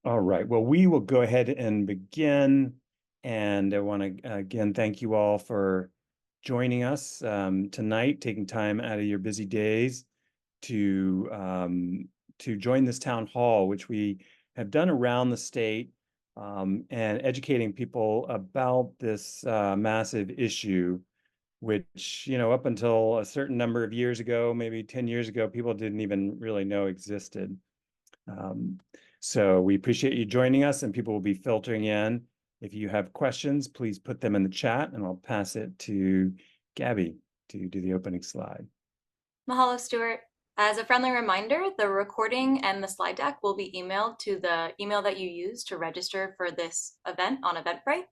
All right, well, we will go ahead and begin. And I want to again thank you all for joining us tonight, taking time out of your busy days to join this town hall, which we have done around the state and educating people about this massive issue, which, up until a certain number of years ago, maybe 10 years ago, people didn't even really know existed. Um, so we appreciate you joining us, and people will be filtering in. If you have questions, please put them in the chat, and I'll pass it to Gabby to do the opening slide. Mahalo, Stuart. As a friendly reminder, the recording and the slide deck will be emailed to the email that you used to register for this event on Eventbrite.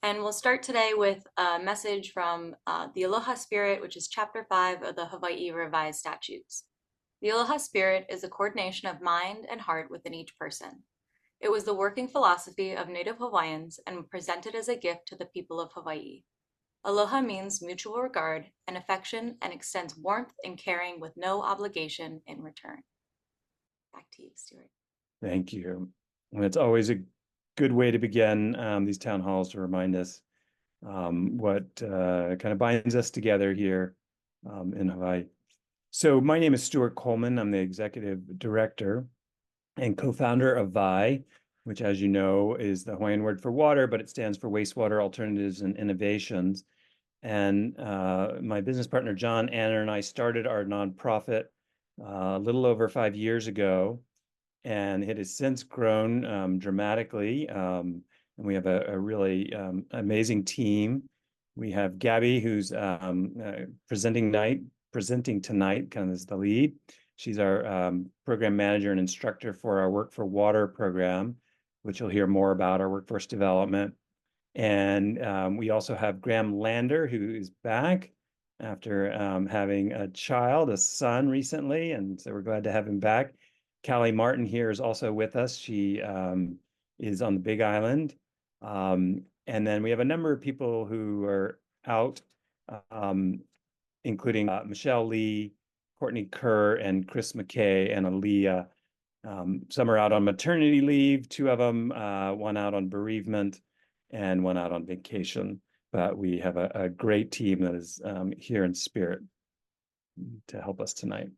And we'll start today with a message from the Aloha Spirit, which is Chapter 5 of the Hawaiʻi Revised Statutes. The Aloha Spirit is a coordination of mind and heart within each person. It was the working philosophy of Native Hawaiians and presented as a gift to the people of Hawaii. Aloha means mutual regard and affection and extends warmth and caring with no obligation in return. Back to you, Stuart. Thank you. And it's always a good way to begin these town halls to remind us what kind of binds us together here in Hawaii. So my name is Stuart Coleman. I'm the executive director and co-founder of VI, which, as you know, is the Hawaiian word for water, but it stands for Wastewater Alternatives and Innovations. And my business partner, John Anner, and I started our nonprofit a little over 5 years ago, and it has since grown dramatically. And we have a really amazing team. We have Gabby, who's presenting tonight, kind of as the lead. She's our program manager and instructor for our Work for Water program, which you'll hear more about, our workforce development. And we also have Graham Lander, who is back after having a son recently, and so we're glad to have him back. Callie Martin here is also with us. She is on the Big Island. And then we have a number of people who are out, including Michele Lee, Courtney Kerr, and Chris McKay, and Aaliyah. Some are out on maternity leave, two of them, one out on bereavement, and one out on vacation. But we have a great team that is here in spirit to help us tonight.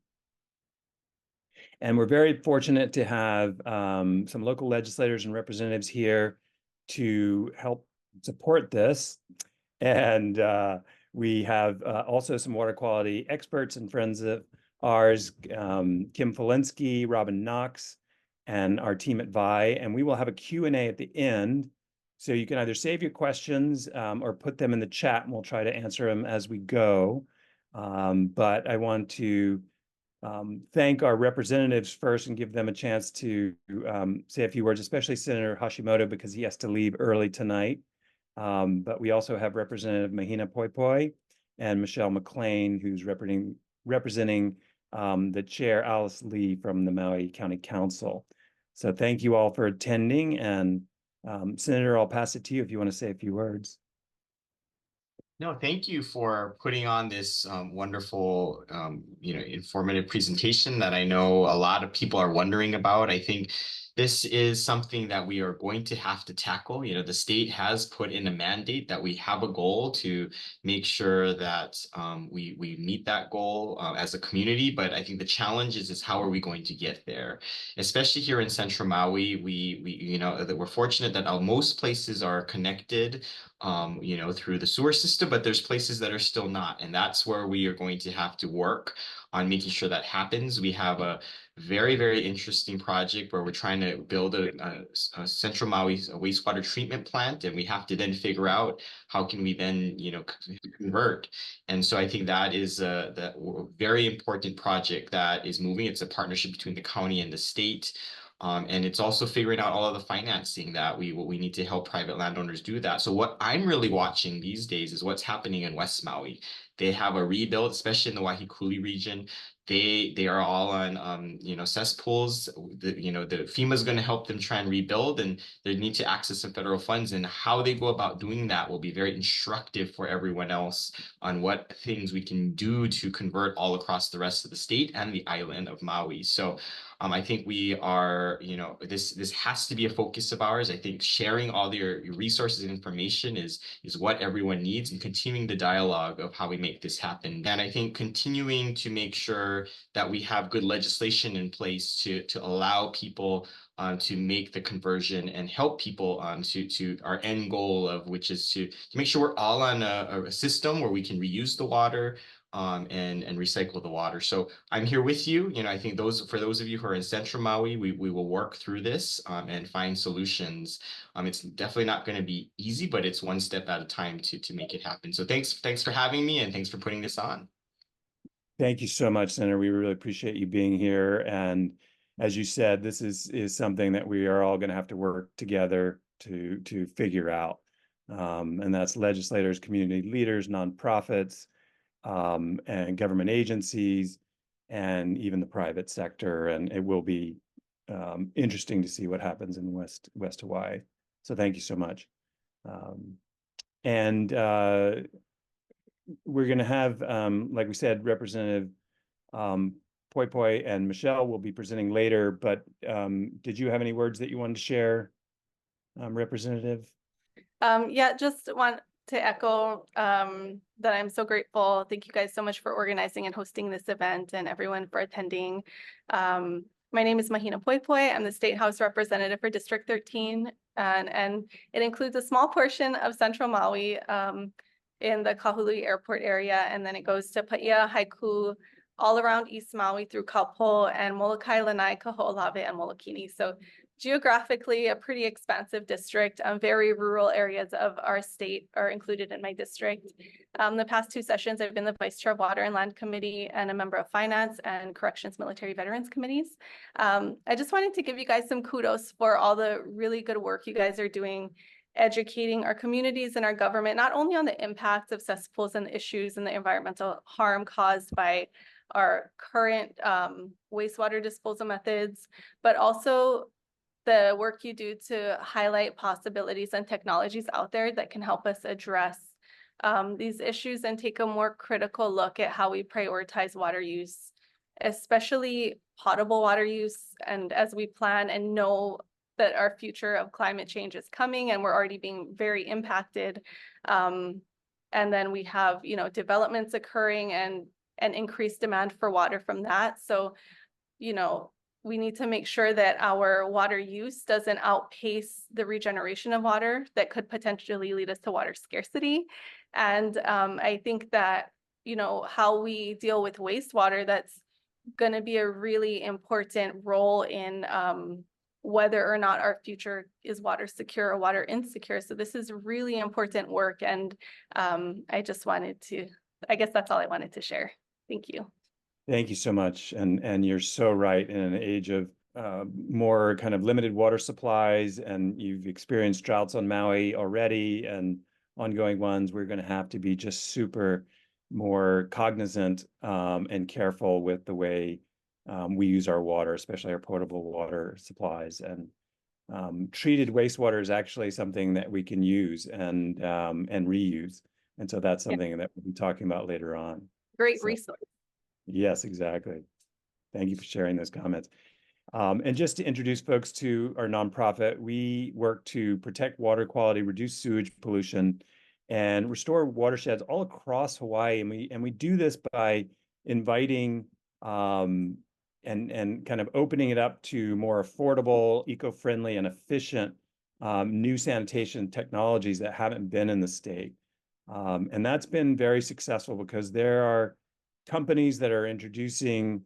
And we're very fortunate to have some local legislators and representatives here to help support this. And we have also some water quality experts and friends of ours, Kim Falinski, Robin Knox, and our team at VI. And we will have a Q&A at the end. So you can either save your questions or put them in the chat, and we'll try to answer them as we go. But I want to thank our representatives first and give them a chance to say a few words, especially Senator Hashimoto, because he has to leave early tonight. But we also have Representative Mahina Poepoe and Michele McLean, who's representing the chair, Alice Leeʻs, from the Maui County Council. So thank you all for attending. And Senator, I'll pass it to you if you want to say a few words. No, thank you for putting on this wonderful, informative presentation that I know a lot of people are wondering about. I think this is something that we are going to have to tackle. The state has put in a mandate that we have a goal to make sure that we meet that goal as a community. But I think the challenge is how are we going to get there? Especially here in Central Maui, that we're fortunate that most places are connected through the sewer system, but there's places that are still not. And that's where we are going to have to work on making sure that happens. We have a very, very interesting project where we're trying to build a Central Maui wastewater treatment plant, and we have to then figure out how can we then, convert. And so I think that is a very important project that is moving. It's a partnership between the county and the state. And it's also figuring out all of the financing that we need to help private landowners do that. So what I'm really watching these days is what's happening in West Maui. They have a rebuild, especially in the Waiakuli region. they are all on cesspools. The FEMA is going to help them try and rebuild, and they need to access some federal funds, and how they go about doing that will be very instructive for everyone else on what things we can do to convert all across the rest of the state and the island of Maui. So I think we are, this has to be a focus of ours. I think sharing all your resources and information is what everyone needs, and continuing the dialogue of how we make this happen. And I think continuing to make sure that we have good legislation in place to allow people to make the conversion and help people to our end goal of which is to make sure we're all on a system where we can reuse the water and recycle the water. So I'm here with you. I think for those of you who are in Central Maui, we will work through this and find solutions. It's definitely not going to be easy, but it's one step at a time to make it happen. So thanks for having me, and thanks for putting this on. Thank you so much, Senator. We really appreciate you being here. And as you said, this is something that we are all going to have to work together to figure out. And that's legislators, community leaders, nonprofits, and government agencies, and even the private sector. And it will be interesting to see what happens in West Hawaii. So thank you so much. We're going to have, like we said, Representative Poepoe and Michele will be presenting later, but did you have any words that you wanted to share, Representative? Yeah, just want to echo that I'm so grateful. Thank you guys so much for organizing and hosting this event, and everyone for attending. My name is Mahina Poepoe. I'm the State House Representative for District 13, and it includes a small portion of Central Maui in the Kahului Airport area, and then it goes to Paia, Haiku, all around East Maui through Kaupo and Molokai, Lanai, Kaho'olawe, and Molokini. So geographically, a pretty expansive district. Very rural areas of our state are included in my district. The past 2 sessions, I've been the Vice Chair of Water and Land Committee and a member of Finance and Corrections Military Veterans Committees. I just wanted to give you guys some kudos for all the really good work you guys are doing, educating our communities and our government, not only on the impacts of cesspools and the issues and the environmental harm caused by our current wastewater disposal methods, but also the work you do to highlight possibilities and technologies out there that can help us address these issues and take a more critical look at how we prioritize water use, especially potable water use. And as we plan and know that our future of climate change is coming and we're already being very impacted. And then we have, developments occurring and increased demand for water from that. So, we need to make sure that our water use doesn't outpace the regeneration of water that could potentially lead us to water scarcity. And I think that, how we deal with wastewater, that's going to be a really important role in whether or not our future is water secure or water insecure. So this is really important work. And I just wanted to, I guess that's all I wanted to share. Thank you. Thank you so much. And you're so right. In an age of more kind of limited water supplies, and you've experienced droughts on Maui already and ongoing ones, we're going to have to be just super more cognizant and careful with the way we use our water, especially our potable water supplies. And treated wastewater is actually something that we can use and reuse. And so that's something that we'll be talking about later on. Great resource. Yes, exactly. Thank you for sharing those comments. And just to introduce folks to our nonprofit, we work to protect water quality, reduce sewage pollution, and restore watersheds all across Hawaii. And we do this by inviting and kind of opening it up to more affordable, eco-friendly, and efficient new sanitation technologies that haven't been in the state. And that's been very successful because there are companies that are introducing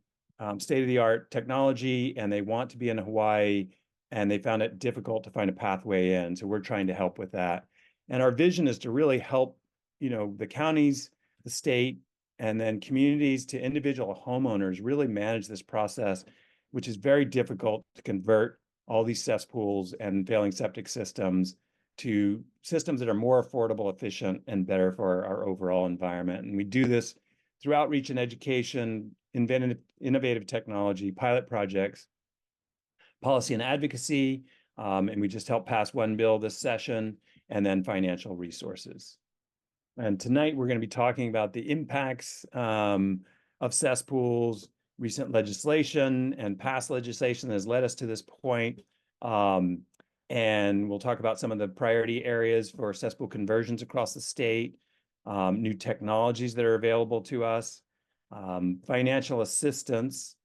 state-of-the-art technology, and they want to be in Hawaii, and they found it difficult to find a pathway in. So we're trying to help with that. And our vision is to really help, the counties, the state, and then communities to individual homeowners really manage this process, which is very difficult to convert all these cesspools and failing septic systems to systems that are more affordable, efficient, and better for our overall environment. And we do this through outreach and education, innovative technology, pilot projects, policy and advocacy, and we just helped pass one bill this session, and then financial resources. And tonight we're going to be talking about the impacts of cesspools, recent legislation and past legislation that has led us to this point. And we'll talk about some of the priority areas for cesspool conversions across the state, new technologies that are available to us, financial assistance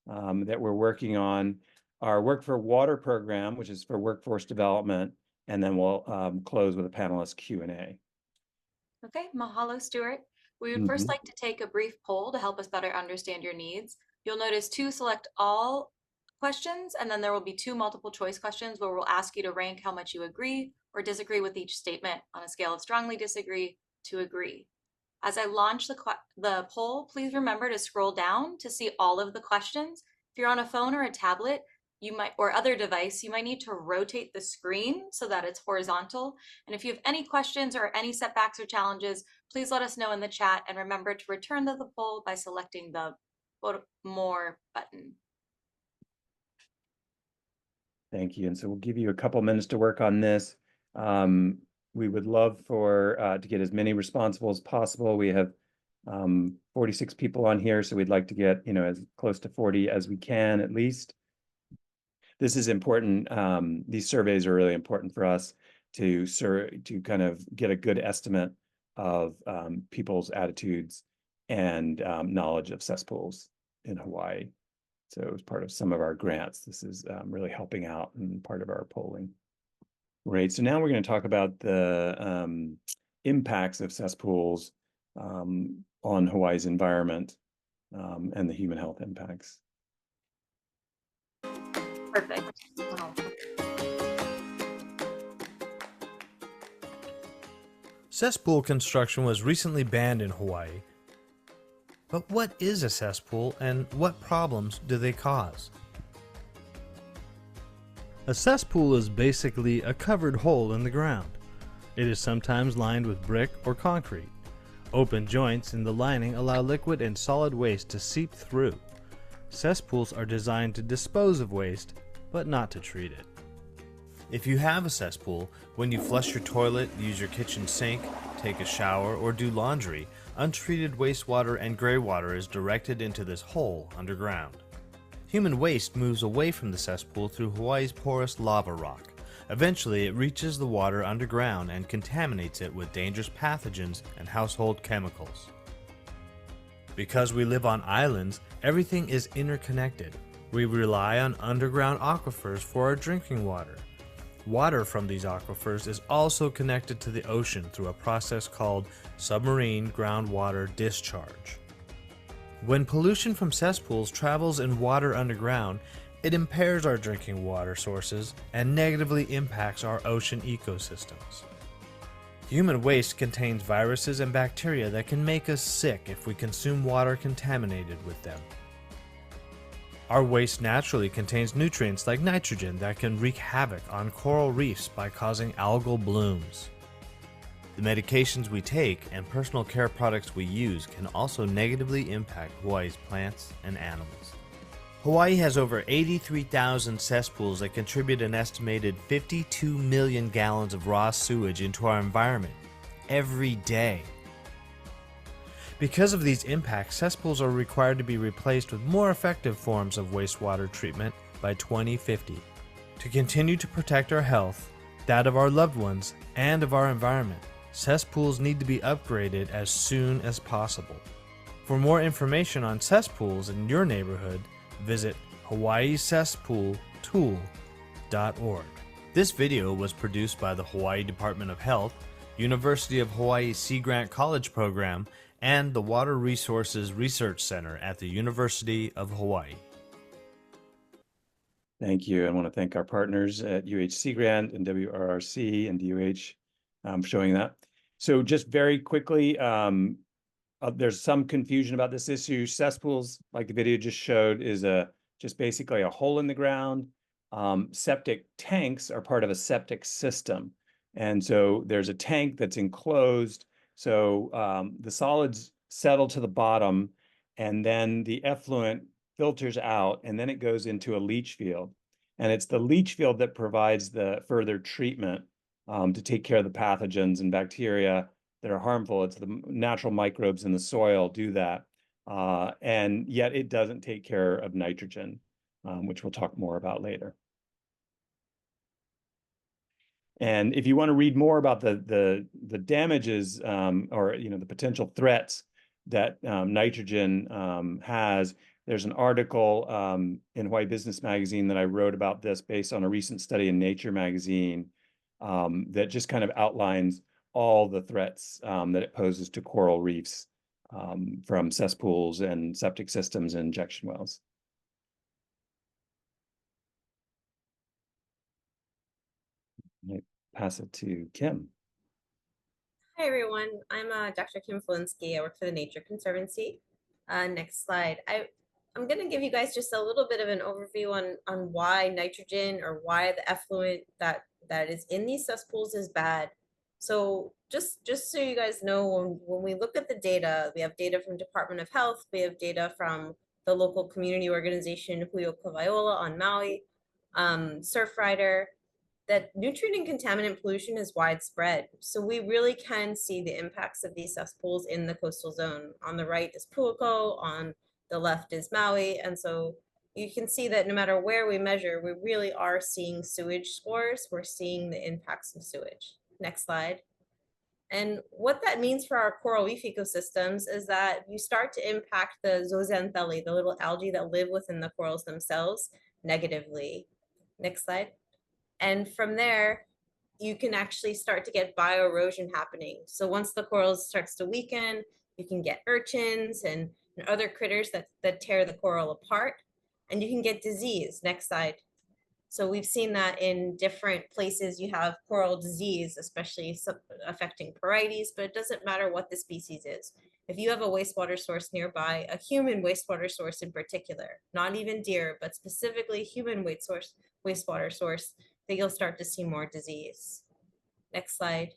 that we're working on, our Work for Water program, which is for workforce development, and then we'll close with a panelist Q&A. Okay, mahalo, Stuart. We would first like to take a brief poll to help us better understand your needs. You'll notice 2 select all questions, and then there will be 2 multiple choice questions where we'll ask you to rank how much you agree or disagree with each statement on a scale of strongly disagree to agree. As I launch the poll, please remember to scroll down to see all of the questions. If you're on a phone or a tablet, or other device, you might need to rotate the screen so that it's horizontal. And if you have any questions or any setbacks or challenges, please let us know in the chat, and remember to return to the poll by selecting the Vote More button. Thank you. And so we'll give you a couple minutes to work on this. We would love to get as many responsible as possible. We have 46 people on here, so we'd like to get as close to 40 as we can at least. This is important. These surveys are really important for us to kind of get a good estimate of people's attitudes and knowledge of cesspools in Hawaii. So as part of some of our grants, this is really helping out and part of our polling. Great. So now we're going to talk about the impacts of cesspools on Hawaii's environment and the human health impacts. Perfect. Wow. Cesspool construction was recently banned in Hawaii. But what is a cesspool and what problems do they cause? A cesspool is basically a covered hole in the ground. It is sometimes lined with brick or concrete. Open joints in the lining allow liquid and solid waste to seep through. Cesspools are designed to dispose of waste, but not to treat it. If you have a cesspool, when you flush your toilet, use your kitchen sink, take a shower, or do laundry, untreated wastewater and gray water is directed into this hole underground. Human waste moves away from the cesspool through Hawaii's porous lava rock. Eventually, it reaches the water underground and contaminates it with dangerous pathogens and household chemicals. Because we live on islands, everything is interconnected. We rely on underground aquifers for our drinking water. Water from these aquifers is also connected to the ocean through a process called submarine groundwater discharge. When pollution from cesspools travels in water underground, it impairs our drinking water sources and negatively impacts our ocean ecosystems. Human waste contains viruses and bacteria that can make us sick if we consume water contaminated with them. Our waste naturally contains nutrients like nitrogen that can wreak havoc on coral reefs by causing algal blooms. The medications we take and personal care products we use can also negatively impact Hawaii's plants and animals. Hawaii has over 83,000 cesspools that contribute an estimated 52 million gallons of raw sewage into our environment every day. Because of these impacts, cesspools are required to be replaced with more effective forms of wastewater treatment by 2050. To continue to protect our health, that of our loved ones, and of our environment, cesspools need to be upgraded as soon as possible. For more information on cesspools in your neighborhood, visit hawaiicesspooltool.org. This video was produced by the Hawaii Department of Health, University of Hawaii Sea Grant College Program, and the Water Resources Research Center at the University of Hawaii. Thank you. I want to thank our partners at Sea Grant and WRRC and DOH for showing that. So just very quickly, there's some confusion about this issue. Cesspools, like the video just showed, is just basically a hole in the ground. Septic tanks are part of a septic system. And so there's a tank that's enclosed. So the solids settle to the bottom, and then the effluent filters out, and then it goes into a leach field. And it's the leach field that provides the further treatment to take care of the pathogens and bacteria that are harmful. It's the natural microbes in the soil do that. And yet it doesn't take care of nitrogen, which we'll talk more about later. And if you want to read more about the damages or the potential threats that nitrogen has, there's an article in Hawaii Business Magazine that I wrote about this based on a recent study in Nature magazine that just kind of outlines all the threats that it poses to coral reefs from cesspools and septic systems and injection wells. Pass it to Kim. Hi, everyone. I'm Dr. Kim Falinski. I work for the Nature Conservancy. Next slide. I'm going to give you guys just a little bit of an overview on why nitrogen or why the effluent that is in these cesspools is bad. So just so you guys know, when we look at the data, we have data from Department of Health, we have data from the local community organization Puepoe on Maui, Surfrider, that nutrient and contaminant pollution is widespread. So we really can see the impacts of these cesspools in the coastal zone. On the right is Puepoe, on the left is Maui. And so you can see that no matter where we measure, we really are seeing sewage scores. We're seeing the impacts of sewage. Next slide. And what that means for our coral reef ecosystems is that you start to impact the zooxanthellae, the little algae that live within the corals themselves, negatively. Next slide. And from there, you can actually start to get bioerosion happening. So once the coral starts to weaken, you can get urchins and other critters that tear the coral apart, and you can get disease. Next slide. So we've seen that in different places you have coral disease, especially affecting Poepoe, but it doesn't matter what the species is. If you have a wastewater source nearby, a human wastewater source in particular, not even deer, but specifically human wastewater source, that you'll start to see more disease. Next slide.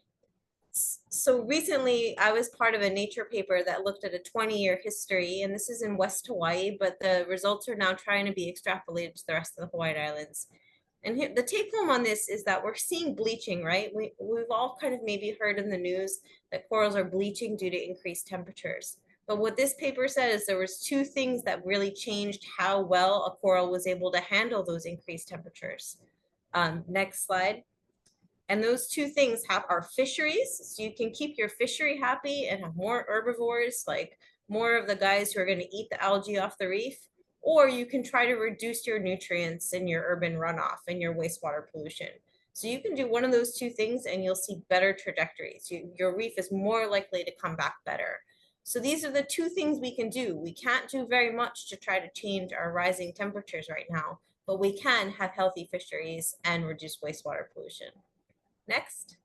So recently I was part of a Nature paper that looked at a 20-year history, and this is in West Hawaii, but the results are now trying to be extrapolated to the rest of the Hawaiian Islands. And the take home on this is that we're seeing bleaching, right? We've all kind of maybe heard in the news that corals are bleaching due to increased temperatures. But what this paper said is there was two things that really changed how well a coral was able to handle those increased temperatures. Next slide. And those two things are fisheries. So you can keep your fishery happy and have more herbivores, like more of the guys who are going to eat the algae off the reef. Or you can try to reduce your nutrients in your urban runoff and your wastewater pollution. So you can do one of those two things and you'll see better trajectories. Your reef is more likely to come back better. So these are the two things we can do. We can't do very much to try to change our rising temperatures right now, but we can have healthy fisheries and reduce wastewater pollution. Next.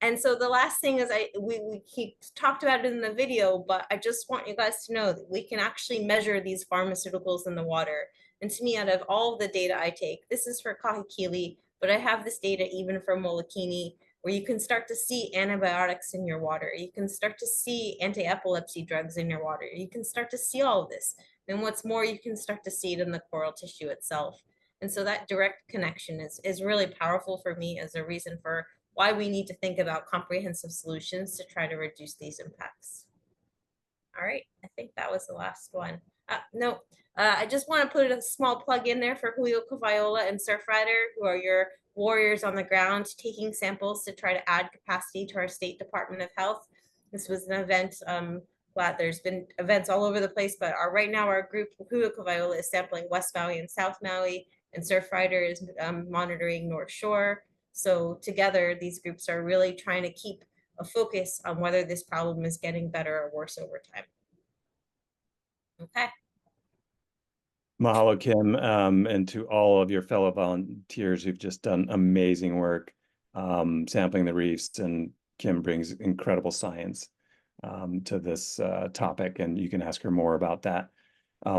And so the last thing is we talked about it in the video, but I just want you guys to know that we can actually measure these pharmaceuticals in the water. And to me, out of all of the data I take, this is for kahikili, but I have this data even for molokini, where you can start to see antibiotics in your water. You can start to see anti-epilepsy drugs in your water. You can start to see all of this. And what's more, you can start to see it in the coral tissue itself. And so that direct connection is really powerful for me as a reason for why we need to think about comprehensive solutions to try to reduce these impacts. All right, I think that was the last one. I just want to put a small plug in there for Puepoe and Surfrider, who are your warriors on the ground taking samples to try to add capacity to our state Department of Health. This was an event, there's been events all over the place, but right now our group Puepoe is sampling West Maui and South Maui, and Surfrider is monitoring North Shore. So together, these groups are really trying to keep a focus on whether this problem is getting better or worse over time. Okay. Mahalo, Kim, and to all of your fellow volunteers who've just done amazing work sampling the reefs. And Kim brings incredible science to this topic, and you can ask her more about that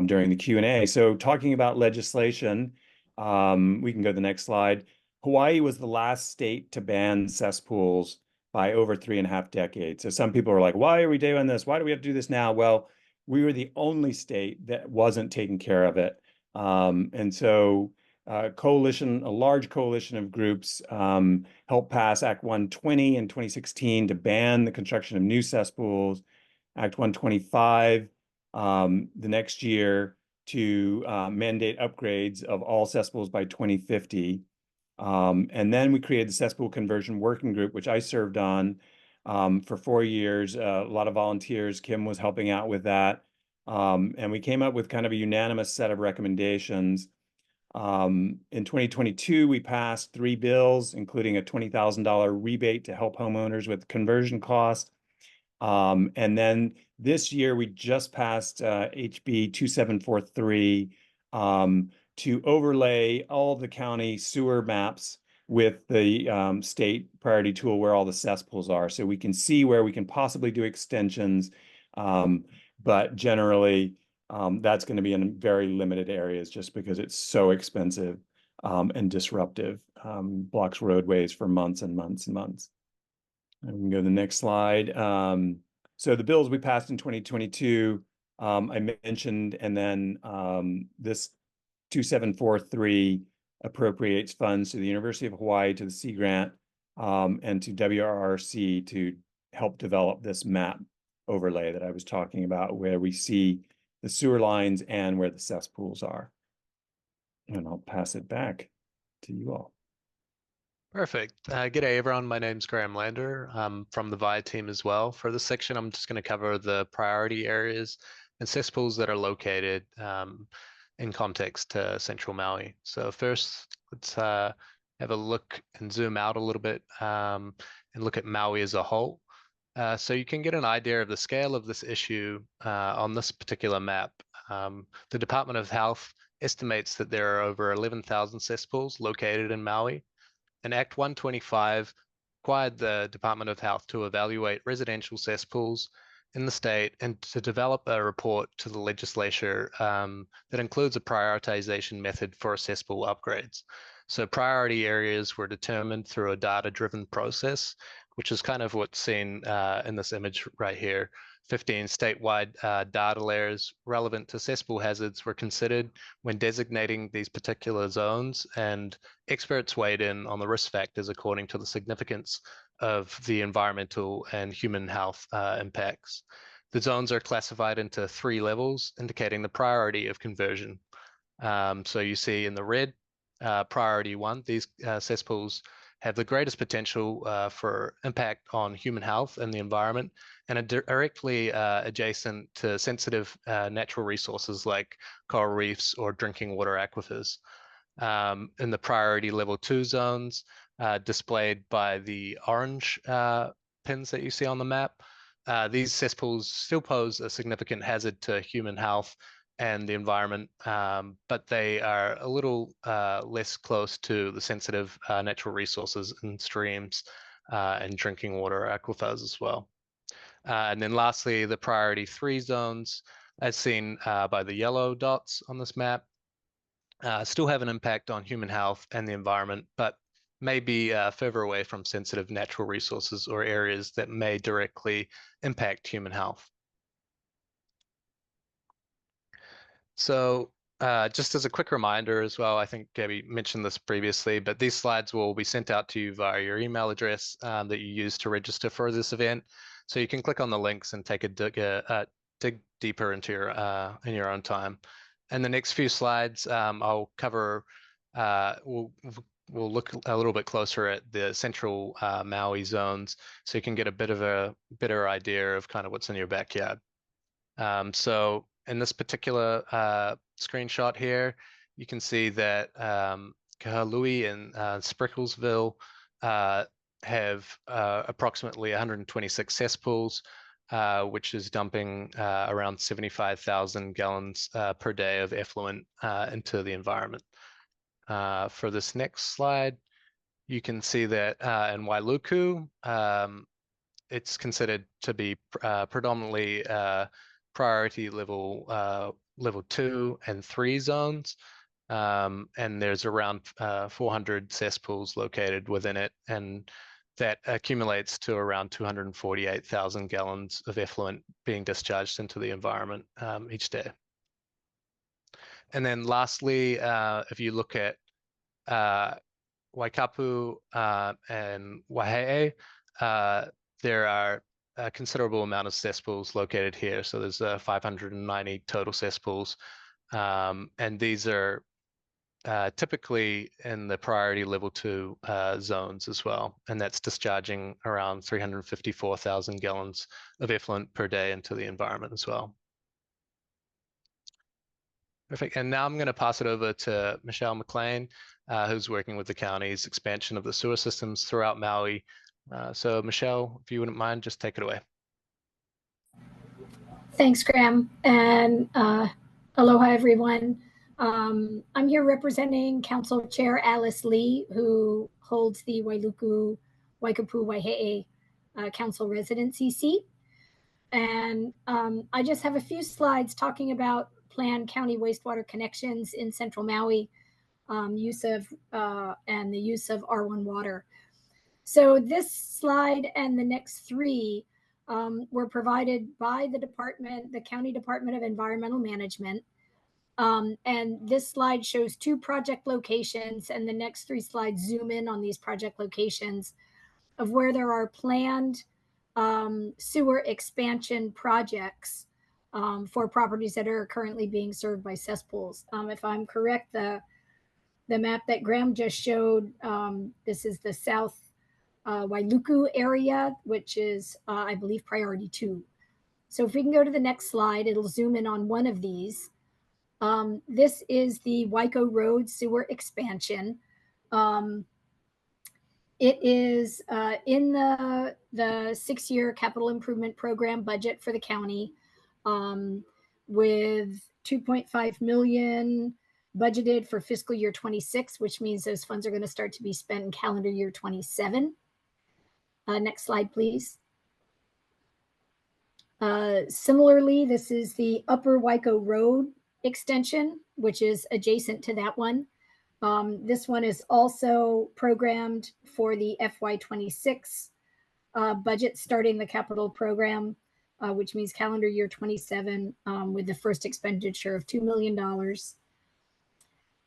during the Q&A. So talking about legislation, we can go to the next slide. Hawaii was the last state to ban cesspools by over 3.5 decades. So some people are like, why are we doing this? Why do we have to do this now? Well, we were the only state that wasn't taking care of it. And so a large coalition of groups helped pass Act 120 in 2016 to ban the construction of new cesspools, Act 125 the next year to mandate upgrades of all cesspools by 2050. And then we created the Cesspool Conversion Working Group, which I served on for 4 years. A lot of volunteers. Kim was helping out with that. And we came up with kind of a unanimous set of recommendations. In 2022, we passed 3 bills, including a $20,000 rebate to help homeowners with conversion costs. And then this year, we just passed HB 2743 to overlay all the county sewer maps with the state priority tool where all the cesspools are. So we can see where we can possibly do extensions. But generally, that's going to be in very limited areas just because it's so expensive and disruptive, blocks roadways for months and months and months. And we can go to the next slide. So the bills we passed in 2022, I mentioned, and then this 2743 appropriates funds to the University of Hawaii, to the Sea Grant, and to WRRC to help develop this map overlay that I was talking about, where we see the sewer lines and where the cesspools are. And I'll pass it back to you all. Perfect. G'day everyone, my name's Graham Lander. I'm from the VIA team as well. For this section, I'm just going to cover the priority areas and cesspools that are located in context to Central Maui. So first, let's have a look and zoom out a little bit and look at Maui as a whole. So you can get an idea of the scale of this issue on this particular map. The Department of Health estimates that there are over 11,000 cesspools located in Maui. And Act 125 required the Department of Health to evaluate residential cesspools in the state and to develop a report to the legislature that includes a prioritization method for cesspool upgrades. So priority areas were determined through a data-driven process, which is kind of what's seen in this image right here. 15 statewide data layers relevant to cesspool hazards were considered when designating these particular zones, and experts weighed in on the risk factors according to the significance of the environmental and human health impacts. The zones are classified into 3 levels, indicating the priority of conversion. So you see in the red, priority 1, these cesspools have the greatest potential for impact on human health and the environment, and are directly adjacent to sensitive natural resources like coral reefs or drinking water aquifers. In the priority level 2 zones, displayed by the orange pins that you see on the map, these cesspools still pose a significant hazard to human health and the environment, but they are a little less close to the sensitive natural resources and streams and drinking water aquifers as well. And then lastly, the priority 3 zones, as seen by the yellow dots on this map, still have an impact on human health and the environment, but may be further away from sensitive natural resources or areas that may directly impact human health. So just as a quick reminder as well, I think Gabby mentioned this previously, but these slides will be sent out to you via your email address that you use to register for this event. So you can click on the links and take a dig deeper into your in your own time. And the next few slides, I'll cover, we'll look a little bit closer at the Central Maui zones, so you can get a bit of a better idea of kind of what's in your backyard. So in this particular screenshot here, you can see that Kahalui and Sprinkelsville have approximately 126 cesspools, which is dumping around 75,000 gallons per day of effluent into the environment. For this next slide, you can see that in Wailuku, it's considered to be predominantly priority level 2 and 3 zones, and there's around 400 cesspools located within it, and that accumulates to around 248,000 gallons of effluent being discharged into the environment each day. And then lastly, if you look at Waikapu and Waihee, there are a considerable amount of cesspools located here. So there's 590 total cesspools, and these are typically in the priority level 2 zones as well, and that's discharging around 354,000 gallons of effluent per day into the environment as well. Perfect. And now I'm going to pass it over to Michele McLean, who's working with the county's expansion of the sewer systems throughout Maui. So Michele, if you wouldn't mind, just take it away. Thanks, Graham, and aloha, everyone. I'm here representing Council Chair Alice Leeʻs, who holds the Wailuku Waikapu Waihee Council residency seat. And I just have a few slides talking about planned county wastewater connections in Central Maui, and the use of R1 water. So this slide and the next three were provided by the County Department of Environmental Management. And this slide shows 2 project locations, and the next 3 slides zoom in on these project locations of where there are planned sewer expansion projects for properties that are currently being served by cesspools. If I'm correct, the map that Graham just showed, this is the South Wailuku area, which is, I believe, priority 2. So if we can go to the next slide, it'll zoom in on one of these. This is the Waiko Road sewer expansion. It is in the 6-year capital improvement program budget for the county, with $2.5 million budgeted for fiscal year 26, which means those funds are going to start to be spent in calendar year 27. Next slide, please. Similarly, this is the Upper Waiko Road extension, which is adjacent to that one. This one is also programmed for the FY26 budget, starting the capital program, which means calendar year 27, with the first expenditure of $2 million.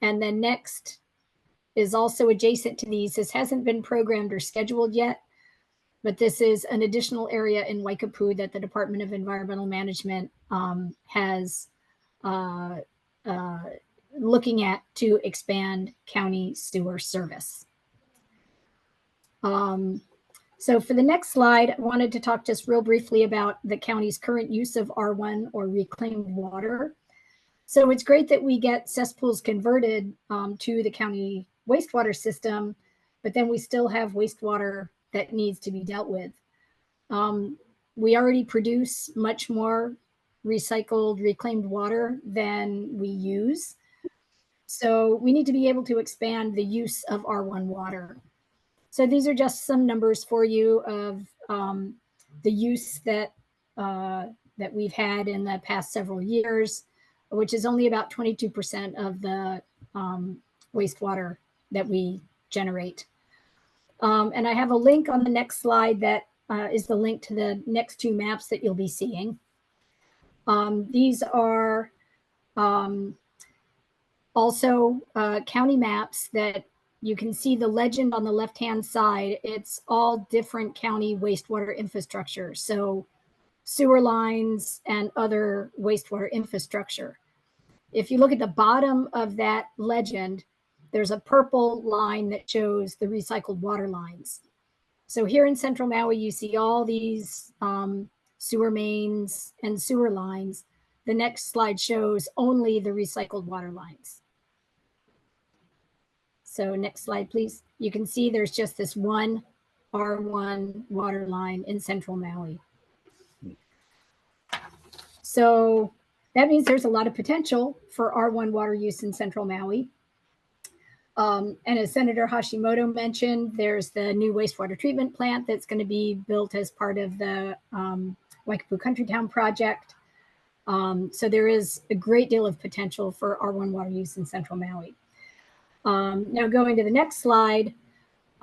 And then next is also adjacent to these. This hasn't been programmed or scheduled yet, but this is an additional area in Waikapu that the Department of Environmental Management has looking at to expand county sewer service. So for the next slide, I wanted to talk just real briefly about the county's current use of R1 or reclaimed water. So it's great that we get cesspools converted to the county wastewater system, but then we still have wastewater that needs to be dealt with. We already produce much more recycled, reclaimed water than we use. So we need to be able to expand the use of R1 water. So these are just some numbers for you of the use that we've had in the past several years, which is only about 22% of the wastewater that we generate. And I have a link on the next slide that is the link to the next 2 maps that you'll be seeing. These are also county maps that you can see the legend on the left-hand side. It's all different county wastewater infrastructure. So sewer lines and other wastewater infrastructure. If you look at the bottom of that legend, there's a purple line that shows the recycled water lines. So here in Central Maui, you see all these sewer mains and sewer lines. The next slide shows only the recycled water lines. So next slide, please. You can see there's just this one R1 water line in Central Maui. So that means there's a lot of potential for R1 water use in Central Maui. And as Senator Hashimoto mentioned, there's the new wastewater treatment plant that's going to be built as part of the Waikapu Country Town project. So there is a great deal of potential for R1 water use in Central Maui. Now going to the next slide,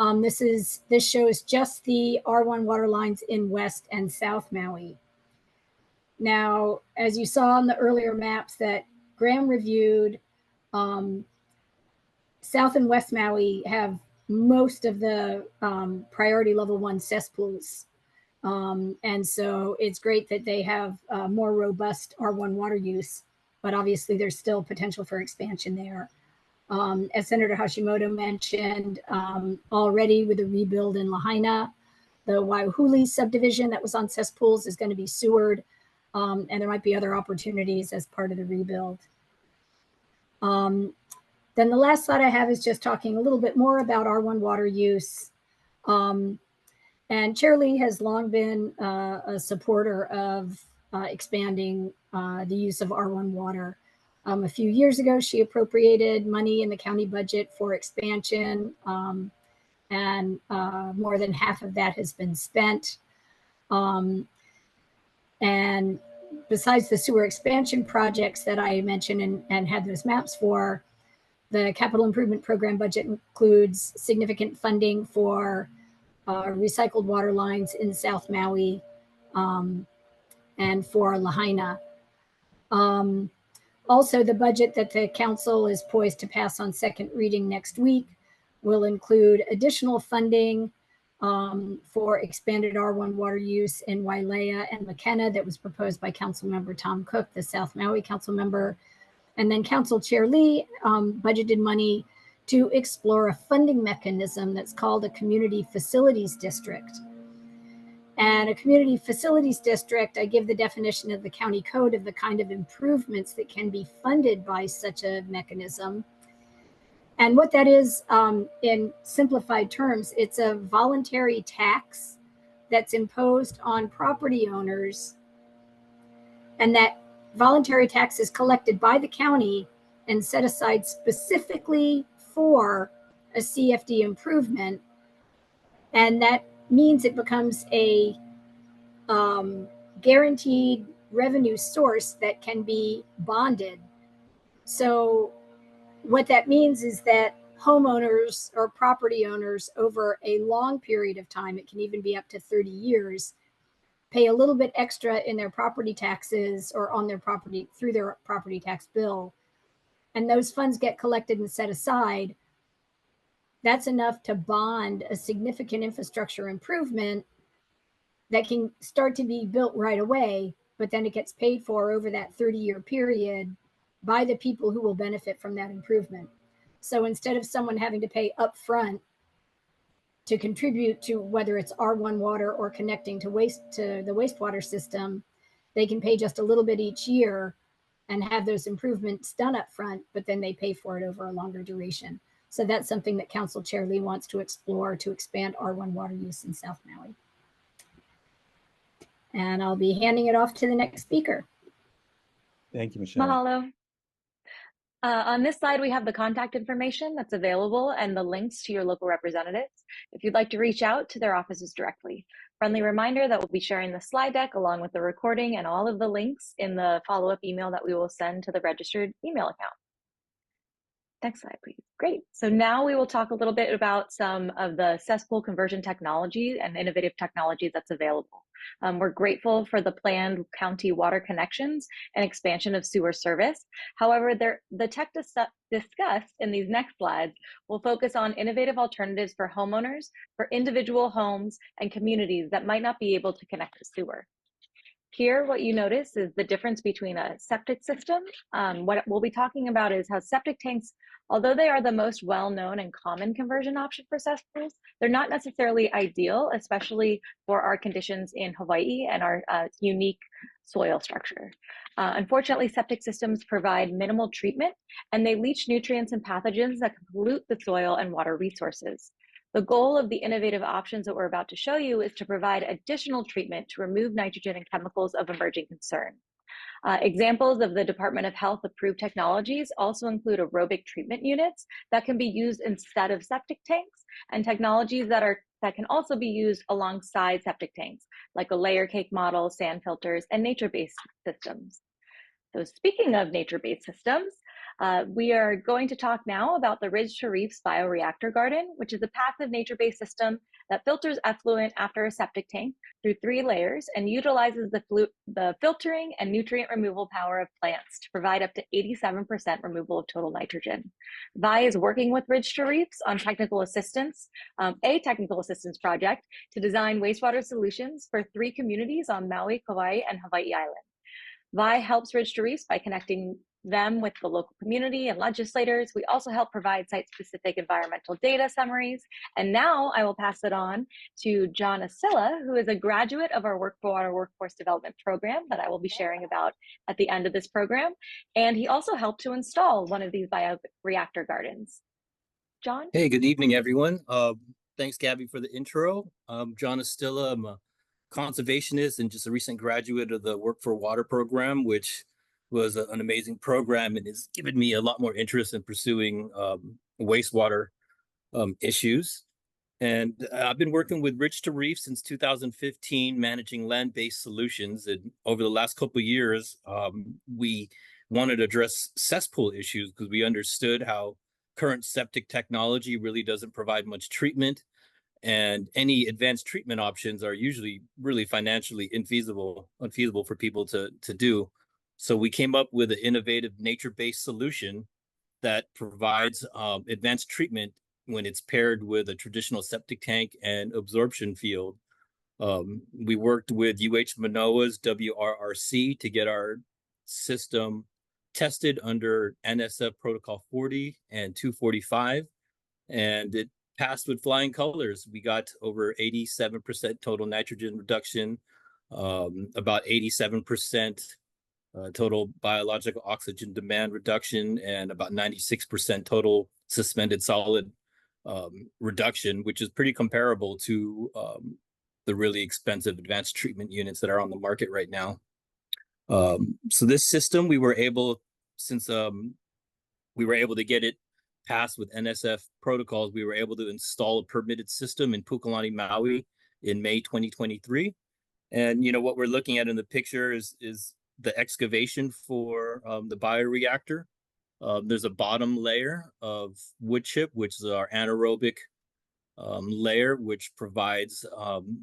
This shows just the R1 water lines in West and South Maui. Now, as you saw on the earlier maps that Graham reviewed, South and West Maui have most of the priority level 1 cesspools. And so it's great that they have more robust R1 water use, but obviously there's still potential for expansion there. As Senator Hashimoto mentioned, already with the rebuild in Lahaina, the Waiahuli subdivision that was on cesspools is going to be sewered, and there might be other opportunities as part of the rebuild. Then the last slide I have is just talking a little bit more about R1 water use. And Chair Lee has long been a supporter of expanding the use of R1 water. A few years ago, she appropriated money in the county budget for expansion, and more than half of that has been spent. And besides the sewer expansion projects that I mentioned and had those maps for, the capital improvement program budget includes significant funding for recycled water lines in South Maui and for Lahaina. Also, the budget that the council is poised to pass on second reading next week will include additional funding for expanded R1 water use in Wailea and Makena that was proposed by Councilmember Tom Cook, the South Maui council member. And then Council Chair Lee budgeted money to explore a funding mechanism that's called a community facilities district. And a community facilities district, I give the definition of the county code of the kind of improvements that can be funded by such a mechanism. And what that is, in simplified terms, it's a voluntary tax that's imposed on property owners, and that voluntary tax is collected by the county and set aside specifically for a CFD improvement. And that means it becomes a guaranteed revenue source that can be bonded. So what that means is that homeowners or property owners over a long period of time, it can even be up to 30 years, pay a little bit extra in their property taxes or on their property through their property tax bill. And those funds get collected and set aside. That's enough to bond a significant infrastructure improvement that can start to be built right away, but then it gets paid for over that 30-year period by the people who will benefit from that improvement. So instead of someone having to pay upfront to contribute to whether it's R1 water or connecting to the wastewater system, they can pay just a little bit each year and have those improvements done up front, but then they pay for it over a longer duration. So that's something that Council Chair Lee wants to explore to expand R1 water use in South Maui. And I'll be handing it off to the next speaker. Thank you, Michelle. Mahalo. On this slide, we have the contact information that's available and the links to your local representatives if you'd like to reach out to their offices directly. Friendly reminder that we'll be sharing the slide deck along with the recording and all of the links in the follow-up email that we will send to the registered email account. Next slide, please. Great. So now we will talk a little bit about some of the cesspool conversion technology and innovative technology that's available. We're grateful for the planned county water connections and expansion of sewer service. However, the tech discussed in these next slides will focus on innovative alternatives for homeowners, for individual homes and communities that might not be able to connect to sewer. Here, what you notice is the difference between a septic system. What we'll be talking about is how septic tanks, although they are the most well-known and common conversion option for cesspools, they're not necessarily ideal, especially for our conditions in Hawaii and our unique soil structure. Unfortunately, septic systems provide minimal treatment and they leach nutrients and pathogens that can pollute the soil and water resources. The goal of the innovative options that we're about to show you is to provide additional treatment to remove nitrogen and chemicals of emerging concern. Examples of the Department of Health approved technologies also include aerobic treatment units that can be used instead of septic tanks, and technologies that can also be used alongside septic tanks, like a layer cake model, sand filters, and nature-based systems. So speaking of nature-based systems, We are going to talk now about the Ridge to Reefs Bioreactor Garden, which is a passive nature-based system that filters effluent after a septic tank through 3 layers and utilizes the filtering and nutrient removal power of plants to provide up to 87% removal of total nitrogen. VI is working with Ridge to Reefs on technical assistance, a technical assistance project to design wastewater solutions for 3 communities on Maui, Kauai, and Hawaiʻi Island. VI helps Ridge to Reefs by connecting them with the local community and legislators. We also help provide site-specific environmental data summaries. And now I will pass it on to John Asilla, who is a graduate of our Work for Water Workforce Development Program that I will be sharing about at the end of this program. And he also helped to install one of these bioreactor gardens. John? Hey, good evening, everyone. Thanks, Gabby, for the intro. I'm John Astilla. I'm a conservationist and just a recent graduate of the Work for Water program, which was an amazing program and has given me a lot more interest in pursuing wastewater issues. And I've been working with Ridge to Reef since 2015, managing land-based solutions. And over the last couple of years, we wanted to address cesspool issues because we understood how current septic technology really doesn't provide much treatment. And any advanced treatment options are usually really financially unfeasible for people to do. So we came up with an innovative nature-based solution that provides advanced treatment when it's paired with a traditional septic tank and absorption field. We worked with Manoa's WRRC to get our system tested under NSF Protocol 40 and 245, and it passed with flying colors. We got over 87% total nitrogen reduction, about 87% total biological oxygen demand reduction, and about 96% total suspended solid reduction, which is pretty comparable to the really expensive advanced treatment units that are on the market right now. So this system, we were able to get it passed with NSF protocols, we were able to install a permitted system in Pukalani, Maui in May 2023. And what we're looking at in the picture is the excavation for the bioreactor. There's a bottom layer of wood chip, which is our anaerobic layer, which provides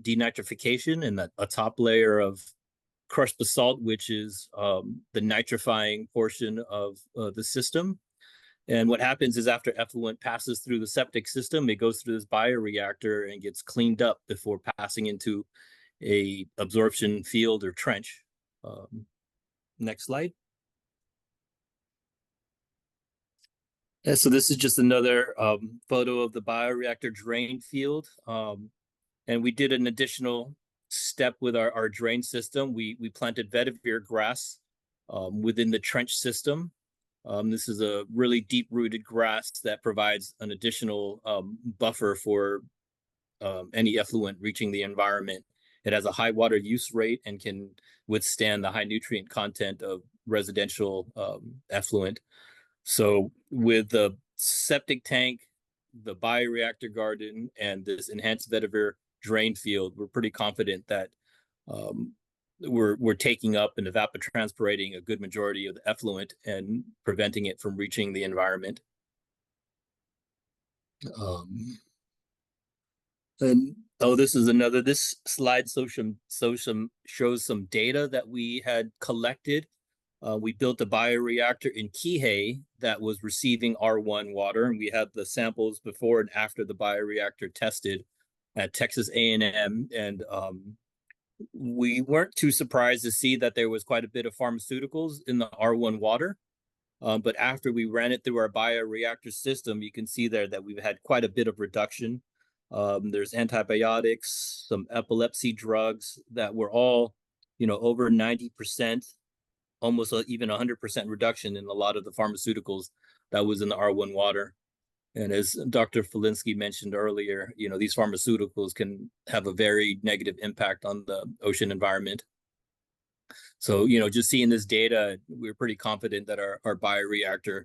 denitrification, and a top layer of crushed basalt, which is the nitrifying portion of the system. And what happens is after effluent passes through the septic system, it goes through this bioreactor and gets cleaned up before passing into a absorption field or trench. Next slide. So this is just another photo of the bioreactor drain field. And we did an additional step with our drain system. We planted vetiver grass within the trench system. This is a really deep-rooted grass that provides an additional buffer for any effluent reaching the environment. It has a high water use rate and can withstand the high nutrient content of residential effluent. So with the septic tank, the bioreactor garden, and this enhanced vetiver drain field, we're pretty confident that we're taking up and evapotranspirating a good majority of the effluent and preventing it from reaching the environment. This slide shows some data that we had collected. We built a bioreactor in Kihei that was receiving R1 water, and we had the samples before and after the bioreactor tested at Texas A&M, and we weren't too surprised to see that there was quite a bit of pharmaceuticals in the R1 water. But after we ran it through our bioreactor system, you can see there that we've had quite a bit of reduction. There's antibiotics, some epilepsy drugs that were all, over 90%, almost even 100% reduction in a lot of the pharmaceuticals that was in the R1 water. And as Dr. Falinski mentioned earlier, these pharmaceuticals can have a very negative impact on the ocean environment. So, just seeing this data, we're pretty confident that our bioreactor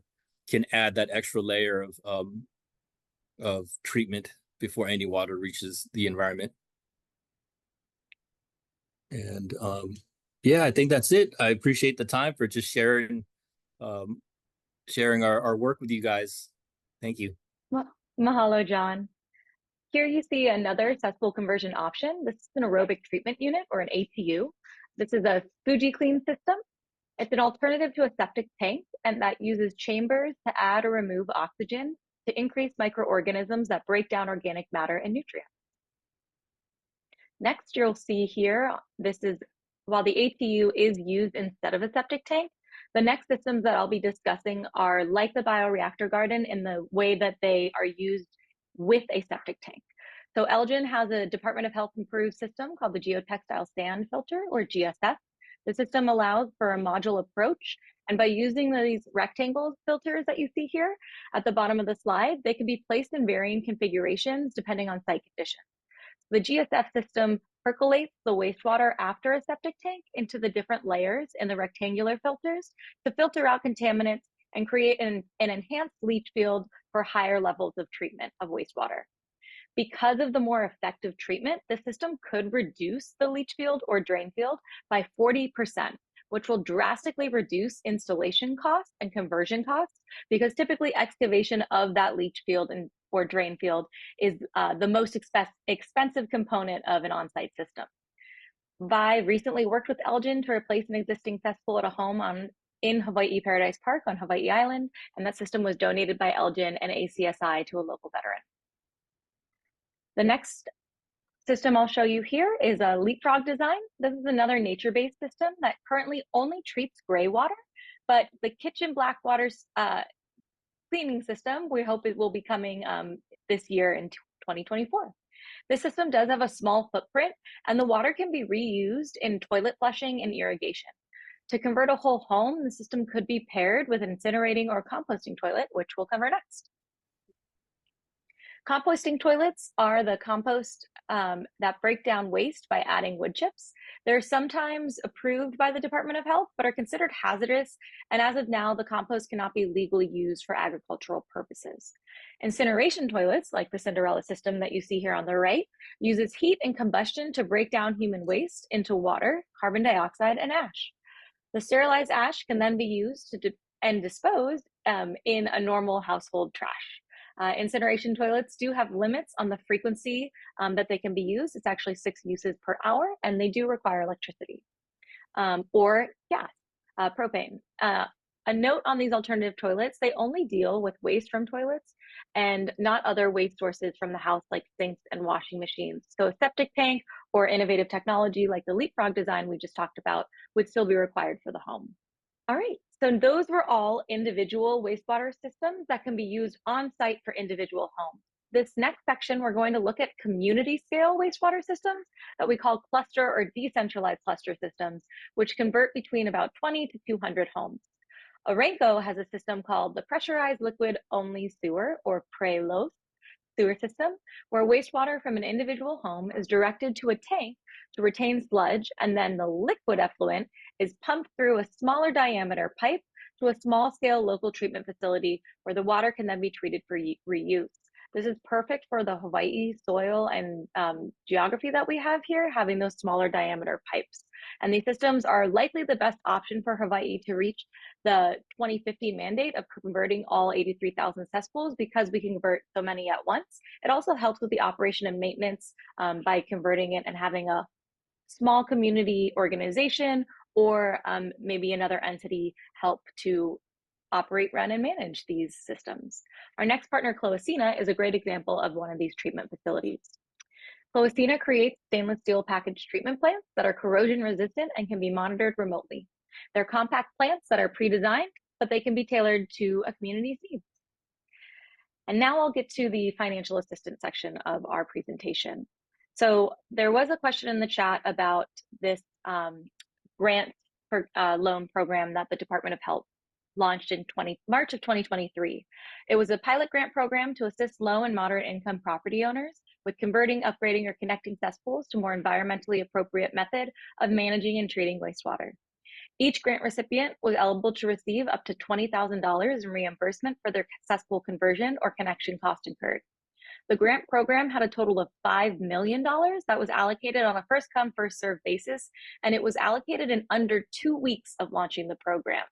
can add that extra layer of treatment before any water reaches the environment. And yeah, I think that's it. I appreciate the time for just sharing sharing our work with you guys. Thank you. Mahalo, John. Here you see another cesspool conversion option. This is an aerobic treatment unit, or an ATU. This is a FujiClean system. It's an alternative to a septic tank, and that uses chambers to add or remove oxygen to increase microorganisms that break down organic matter and nutrients. Next, you'll see here, while the ATU is used instead of a septic tank, the next systems that I'll be discussing are like the bioreactor garden in the way that they are used with a septic tank. So Elgin has a Department of Health improved system called the geotextile sand filter, or GSF. The system allows for a module approach, and by using these rectangle filters that you see here at the bottom of the slide, they can be placed in varying configurations depending on site conditions. The GSF system percolates the wastewater after a septic tank into the different layers in the rectangular filters to filter out contaminants and create an enhanced leach field for higher levels of treatment of wastewater. Because of the more effective treatment, the system could reduce the leach field or drain field by 40%, which will drastically reduce installation costs and conversion costs, because typically excavation of that leach field or drain field is the most expensive component of an on-site system. Vi recently worked with Elgin to replace an existing cesspool at a home in Hawaiʻi Paradise Park on Hawaiʻi Island, and that system was donated by Elgin and ACSI to a local veteran. The next system I'll show you here is a leapfrog design. This is another nature-based system that currently only treats gray water, but the kitchen black water cleaning system, we hope it will be coming this year in 2024. This system does have a small footprint, and the water can be reused in toilet flushing and irrigation. To convert a whole home, the system could be paired with an incinerating or composting toilet, which we'll cover next. Composting toilets are the compost that break down waste by adding wood chips. They're sometimes approved by the Department of Health, but are considered hazardous. And as of now, the compost cannot be legally used for agricultural purposes. Incineration toilets, like the Cinderella system that you see here on the right, uses heat and combustion to break down human waste into water, carbon dioxide, and ash. The sterilized ash can then be used and disposed in a normal household trash. Incineration toilets do have limits on the frequency that they can be used. It's actually 6 uses per hour, and they do require electricity or gas, propane. A note on these alternative toilets, they only deal with waste from toilets and not other waste sources from the house like sinks and washing machines. So a septic tank or innovative technology like the leapfrog design we just talked about would still be required for the home. All right, so those were all individual wastewater systems that can be used on site for individual homes. This next section, we're going to look at community scale wastewater systems that we call cluster or decentralized cluster systems, which convert between about 20 to 200 homes. Orenco has a system called the pressurized liquid only sewer, or PRE-LOS sewer system, where wastewater from an individual home is directed to a tank to retain sludge, and then the liquid effluent is pumped through a smaller diameter pipe to a small scale local treatment facility where the water can then be treated for reuse. This is perfect for the Hawaiʻi soil and geography that we have here, having those smaller diameter pipes. And these systems are likely the best option for Hawaiʻi to reach the 2050 mandate of converting all 83,000 cesspools, because we can convert so many at once. It also helps with the operation and maintenance by converting it and having a small community organization or maybe another entity help to operate, run, and manage these systems. Our next partner, Cloacina, is a great example of one of these treatment facilities. Cloacina creates stainless steel packaged treatment plants that are corrosion resistant and can be monitored remotely. They're compact plants that are pre-designed, but they can be tailored to a community's needs. And now I'll get to the financial assistance section of our presentation. So there was a question in the chat about this grant loan program that the Department of Health launched in March of 2023. It was a pilot grant program to assist low and moderate income property owners with converting, upgrading, or connecting cesspools to more environmentally appropriate method of managing and treating wastewater. Each grant recipient was eligible to receive up to $20,000 in reimbursement for their cesspool conversion or connection cost incurred. The grant program had a total of $5 million that was allocated on a first come, first served basis, and it was allocated in under 2 weeks of launching the program.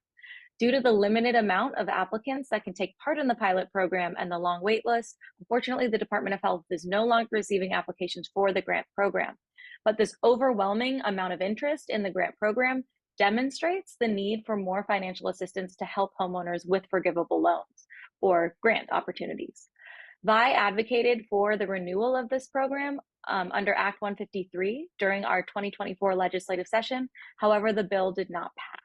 Due to the limited amount of applicants that can take part in the pilot program and the long wait list, unfortunately, the Department of Health is no longer receiving applications for the grant program. But this overwhelming amount of interest in the grant program demonstrates the need for more financial assistance to help homeowners with forgivable loans or grant opportunities. VI advocated for the renewal of this program under Act 153 during our 2024 legislative session. However, the bill did not pass.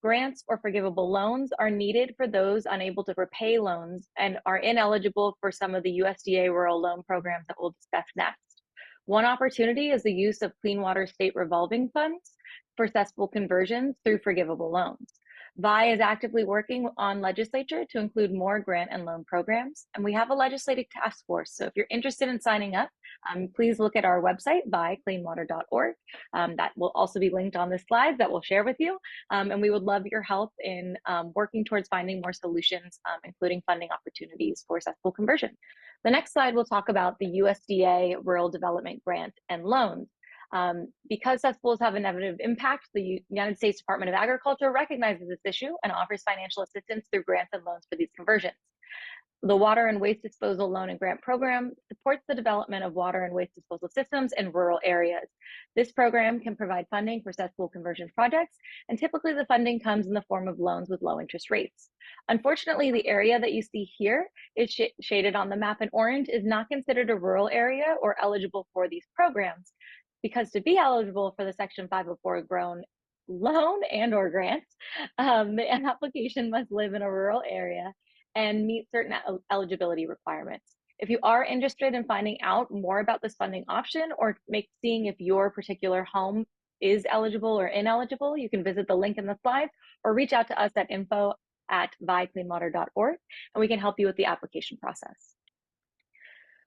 Grants or forgivable loans are needed for those unable to repay loans and are ineligible for some of the USDA rural loan programs that we'll discuss next. One opportunity is the use of Clean Water State revolving funds for cesspool conversions through forgivable loans. VI is actively working on legislature to include more grant and loan programs, and we have a legislative task force. So if you're interested in signing up, please look at our website, vicleanwater.org. That will also be linked on the slides that we'll share with you. And we would love your help in working towards finding more solutions, including funding opportunities for cesspool conversion. The next slide will talk about the USDA Rural Development Grant and Loans. Because cesspools have a negative impact, the United States Department of Agriculture recognizes this issue and offers financial assistance through grants and loans for these conversions. The Water and Waste Disposal Loan and Grant Program supports the development of water and waste disposal systems in rural areas. This program can provide funding for cesspool conversion projects, and typically the funding comes in the form of loans with low interest rates. Unfortunately, the area that you see here is shaded on the map in orange is not considered a rural area or eligible for these programs, because to be eligible for the Section 504 grown loan and or grant, the application must live in a rural area and meet certain eligibility requirements. If you are interested in finding out more about this funding option or seeing if your particular home is eligible or ineligible, you can visit the link in the slides or reach out to us at info@vicleanwater.org, and we can help you with the application process.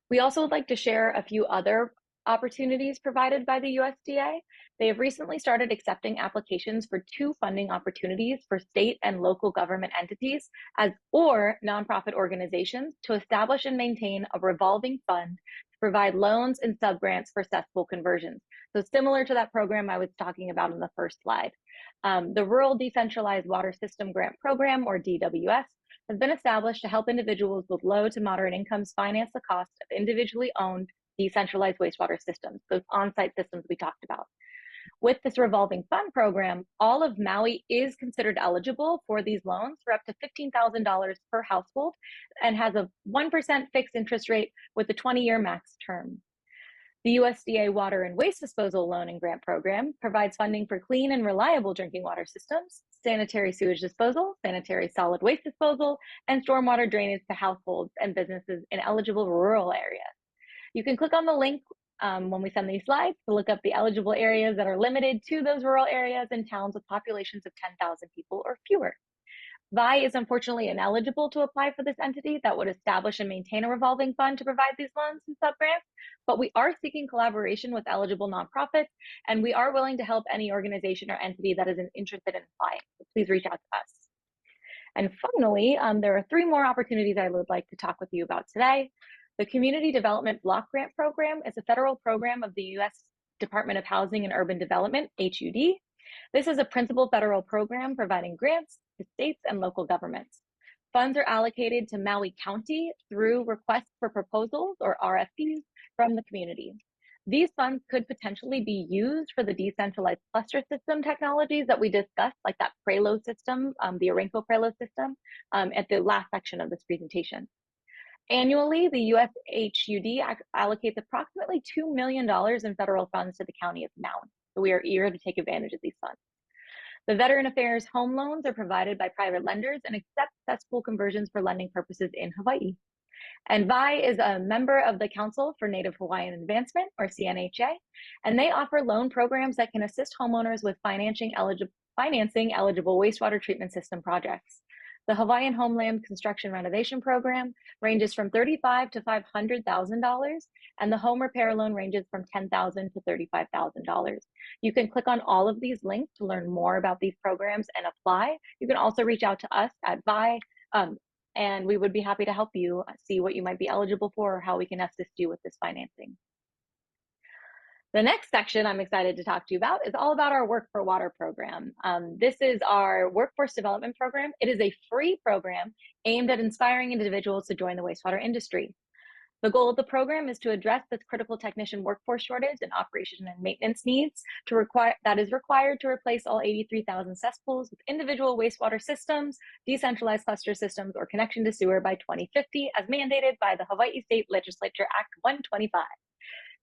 We also would like to share a few other opportunities provided by the USDA. They have recently started accepting applications for 2 funding opportunities for state and local government entities or nonprofit organizations to establish and maintain a revolving fund to provide loans and subgrants for cesspool conversions. So similar to that program I was talking about in the first slide. The Rural Decentralized Water System Grant Program, or DWS, has been established to help individuals with low to moderate incomes finance the cost of individually owned decentralized wastewater systems, those on-site systems we talked about. With this revolving fund program, all of Maui is considered eligible for these loans for up to $15,000 per household and has a 1% fixed interest rate with a 20-year max term. The USDA Water and Waste Disposal Loan and Grant Program provides funding for clean and reliable drinking water systems, sanitary sewage disposal, sanitary solid waste disposal, and stormwater drainage to households and businesses in eligible rural areas. You can click on the link when we send these slides to look up the eligible areas that are limited to those rural areas and towns with populations of 10,000 people or fewer. VI is unfortunately ineligible to apply for this entity that would establish and maintain a revolving fund to provide these loans and subgrants, but we are seeking collaboration with eligible nonprofits, and we are willing to help any organization or entity that is interested in applying. So please reach out to us. And finally, there are 3 more opportunities I would like to talk with you about today. The Community Development Block Grant Program is a federal program of the U.S. Department of Housing and Urban Development, HUD. This is a principal federal program providing grants to states and local governments. Funds are allocated to Maui County through requests for proposals or RFPs from the community. These funds could potentially be used for the decentralized cluster system technologies that we discussed, like that Prelo system, the Orinco Prelo system, at the last section of this presentation. Annually, the US HUD allocates approximately $2 million in federal funds to the County of Maui. So we are eager to take advantage of these funds. The Veteran Affairs home loans are provided by private lenders and accept cesspool conversions for lending purposes in Hawaii. And VI is a member of the Council for Native Hawaiian Advancement, or CNHA, and they offer loan programs that can assist homeowners with financing eligible wastewater treatment system projects. The Hawaiian Homeland Construction Renovation Program ranges from $35,000 to $500,000, and the home repair loan ranges from $10,000 to $35,000. You can click on all of these links to learn more about these programs and apply. You can also reach out to us at VI, and we would be happy to help you see what you might be eligible for or how we can assist you with this financing. The next section I'm excited to talk to you about is all about our Work for Water program. This is our workforce development program. It is a free program aimed at inspiring individuals to join the wastewater industry. The goal of the program is to address this critical technician workforce shortage and operation and maintenance needs that is required to replace all 83,000 cesspools with individual wastewater systems, decentralized cluster systems, or connection to sewer by 2050, as mandated by the Hawaiʻi State Legislature Act 125.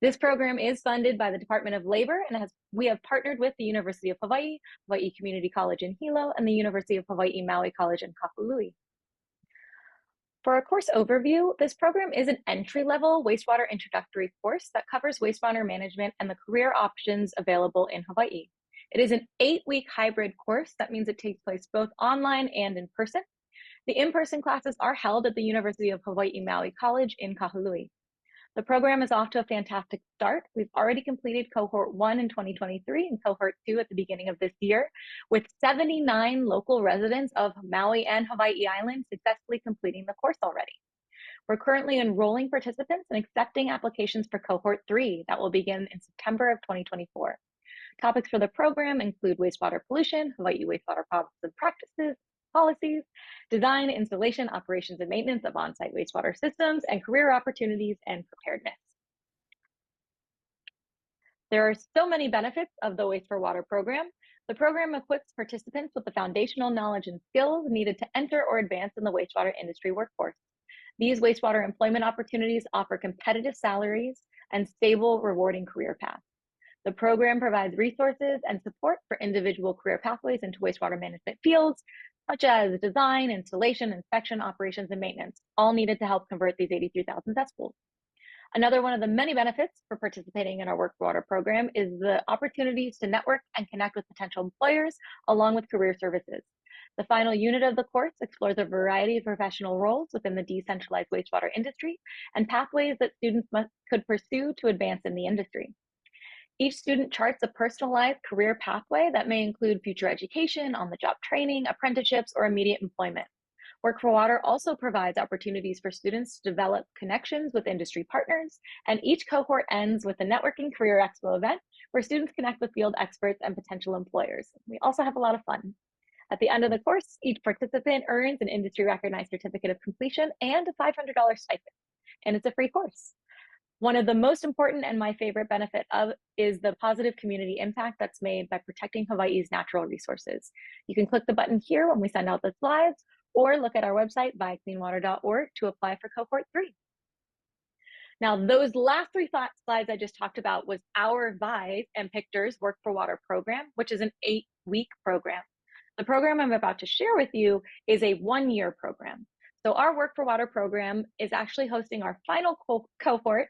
This program is funded by the Department of Labor, and we have partnered with the University of Hawaii, Hawaii Community College in Hilo, and the University of Hawaii Maui College in Kahului. For a course overview, this program is an entry-level wastewater introductory course that covers wastewater management and the career options available in Hawaii. It is an 8-week hybrid course. That means it takes place both online and in person. The in-person classes are held at the University of Hawaii Maui College in Kahului. The program is off to a fantastic start. We've already completed cohort 1 in 2023 and cohort 2 at the beginning of this year, with 79 local residents of Maui and Hawaii Island successfully completing the course already. We're currently enrolling participants and accepting applications for cohort 3 that will begin in September of 2024. Topics for the program include wastewater pollution, Hawaii wastewater policies and practices, policies, design, installation, operations, and maintenance of on-site wastewater systems, and career opportunities and preparedness. There are so many benefits of the Waste for Water program. The program equips participants with the foundational knowledge and skills needed to enter or advance in the wastewater industry workforce. These wastewater employment opportunities offer competitive salaries and stable, rewarding career paths. The program provides resources and support for individual career pathways into wastewater management fields, such as design, installation, inspection, operations, and maintenance, all needed to help convert these 83,000 cesspools. Another one of the many benefits for participating in our Work for Water program is the opportunities to network and connect with potential employers, along with career services. The final unit of the course explores a variety of professional roles within the decentralized wastewater industry and pathways that students could pursue to advance in the industry. Each student charts a personalized career pathway that may include future education, on-the-job training, apprenticeships, or immediate employment. Work for Water also provides opportunities for students to develop connections with industry partners, and each cohort ends with a Networking Career Expo event where students connect with field experts and potential employers. We also have a lot of fun. At the end of the course, each participant earns an industry-recognized certificate of completion and a $500 stipend, and it's a free course. One of the most important and my favorite benefit of is the positive community impact that's made by protecting Hawaii's natural resources. You can click the button here when we send out the slides, or look at our website, buycleanwater.org, to apply for cohort 3. Now, those last 3 slides I just talked about was our VI's and Pictor's Work for Water program, which is an 8-week program. The program I'm about to share with you is a 1-year program. So our Work for Water program is actually hosting our final cohort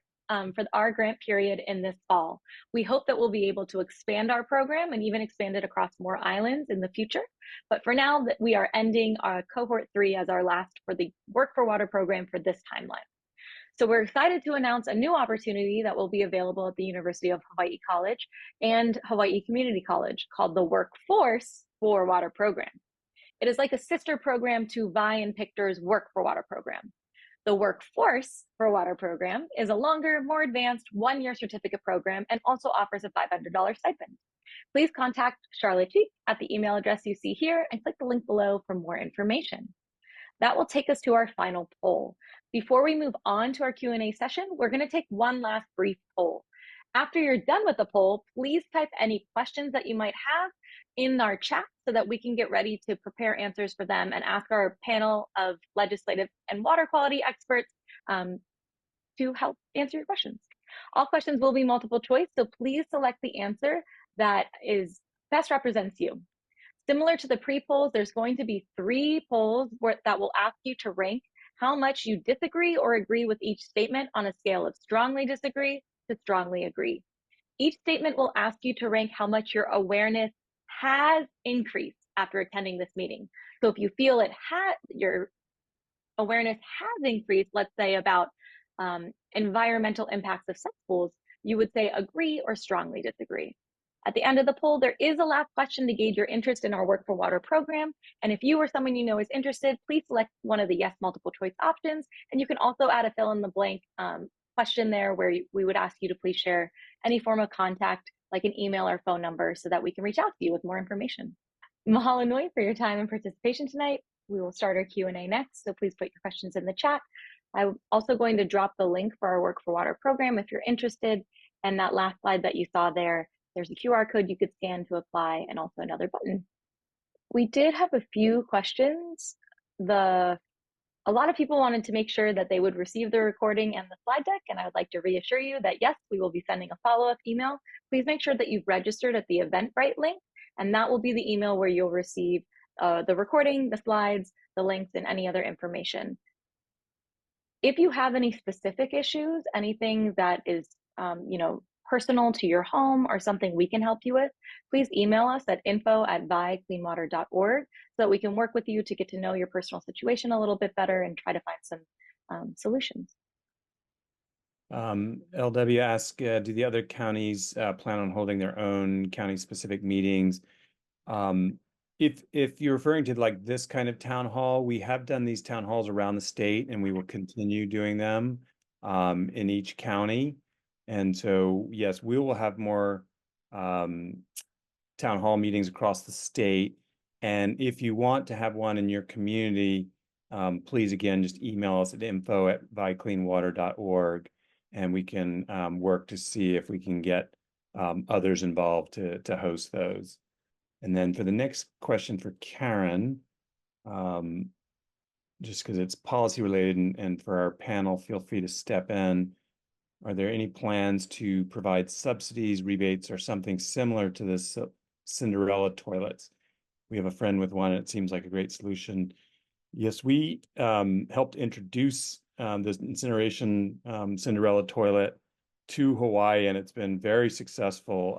for our grant period in this fall. We hope that we'll be able to expand our program and even expand it across more islands in the future. But for now, that we are ending our cohort 3 as our last for the Work for Water program for this timeline. So we're excited to announce a new opportunity that will be available at the University of Hawaii College and Hawaii Community College called the Workforce for Water program. It is like a sister program to Vi and Pictor's Work for Water program. The Workforce for Water program is a longer, more advanced 1-year certificate program and also offers a $500 stipend. Please contact Charlotte Cheek at the email address you see here and click the link below for more information. That will take us to our final poll. Before we move on to our Q&A session, we're going to take one last brief poll. After you're done with the poll, please type any questions that you might have in our chat so that we can get ready to prepare answers for them and ask our panel of legislative and water quality experts to help answer your questions. All questions will be multiple choice, so please select the answer that best represents you. Similar to the pre-polls, there's going to be 3 polls that will ask you to rank how much you disagree or agree with each statement on a scale of strongly disagree to strongly agree. Each statement will ask you to rank how much your awareness has increased after attending this meeting. So if you feel your awareness has increased, let's say about environmental impacts of cesspools, you would say agree or strongly disagree. At the end of the poll, there is a last question to gauge your interest in our Work for Water program. And if you or someone you know is interested, please select one of the yes multiple choice options. And you can also add a fill in the blank question there where we would ask you to please share any form of contact, like an email or phone number, so that we can reach out to you with more information. Mahalo nui for your time and participation tonight. We will start our Q&A next, so please put your questions in the chat. I'm also going to drop the link for our Work for Water program if you're interested. And that last slide that you saw there, there's a QR code you could scan to apply, and also another button. We did have a few questions. A lot of people wanted to make sure that they would receive the recording and the slide deck, and I would like to reassure you that yes, we will be sending a follow-up email. Please make sure that you've registered at the Eventbrite link, and that will be the email where you'll receive the recording, the slides, the links, and any other information. If you have any specific issues, anything that is personal to your home or something we can help you with, please email us at info@vicleanwater.org so that we can work with you to get to know your personal situation a little bit better and try to find some solutions. LW asks, do the other counties plan on holding their own county-specific meetings? If you're referring to like this kind of town hall, we have done these town halls around the state, and we will continue doing them in each county. And so, yes, we will have more town hall meetings across the state. And if you want to have one in your community, please, again, just email us at info@vicleanwater.org, and we can work to see if we can get others involved to host those. And then for the next question for Karen, just because it's policy related, and for our panel, feel free to step in. Are there any plans to provide subsidies, rebates, or something similar to this Cinderella toilets? We have a friend with one, and it seems like a great solution. Yes, we helped introduce this incineration Cinderella toilet to Hawaii, and it's been very successful.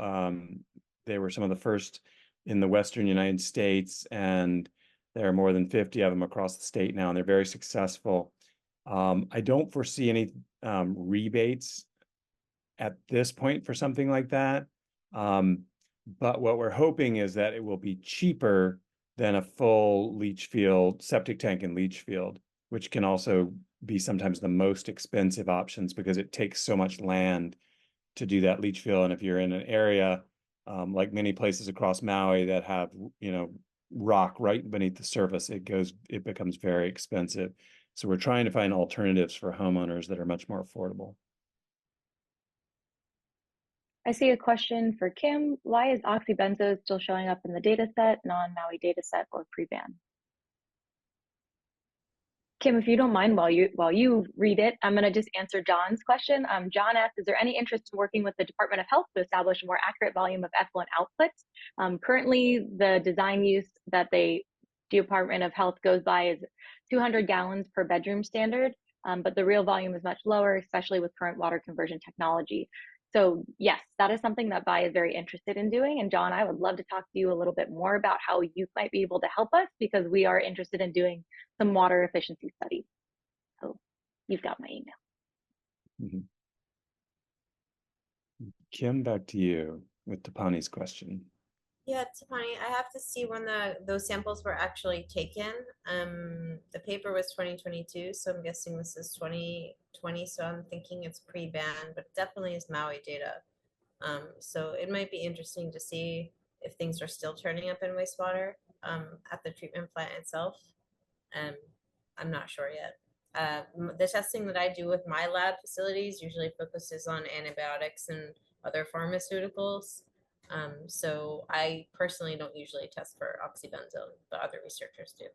They were some of the first in the Western United States, and there are more than 50 of them across the state now, and they're very successful. I don't foresee any rebates at this point for something like that. But what we're hoping is that it will be cheaper than a full leach field, septic tank and leach field, which can also be sometimes the most expensive options because it takes so much land to do that leach field. And if you're in an area like many places across Maui that have, rock right beneath the surface, it becomes very expensive. So we're trying to find alternatives for homeowners that are much more affordable. I see a question for Kim. Why is oxybenzos still showing up in the data set, non-Maui data set, or pre-ban? Kim, if you don't mind, while you read it, I'm going to just answer John's question. John asked, is there any interest in working with the Department of Health to establish a more accurate volume of effluent outputs? Currently, the design use that the Department of Health goes by is 200 gallons per bedroom standard, but the real volume is much lower, especially with current water conversion technology. So yes, that is something that VI is very interested in doing. And John, I would love to talk to you a little bit more about how you might be able to help us, because we are interested in doing some water efficiency studies. So you've got my email. Mm-hmm. Kim, back to you with Tapani's question. Yeah, Tapani, I have to see when those samples were actually taken. The paper was 2022, so I'm guessing this is 2020. So I'm thinking it's pre-ban, but definitely is Maui data. So it might be interesting to see if things are still turning up in wastewater at the treatment plant itself. I'm not sure yet. The testing that I do with my lab facilities usually focuses on antibiotics and other pharmaceuticals. So I personally don't usually test for oxybenzone, but other researchers do.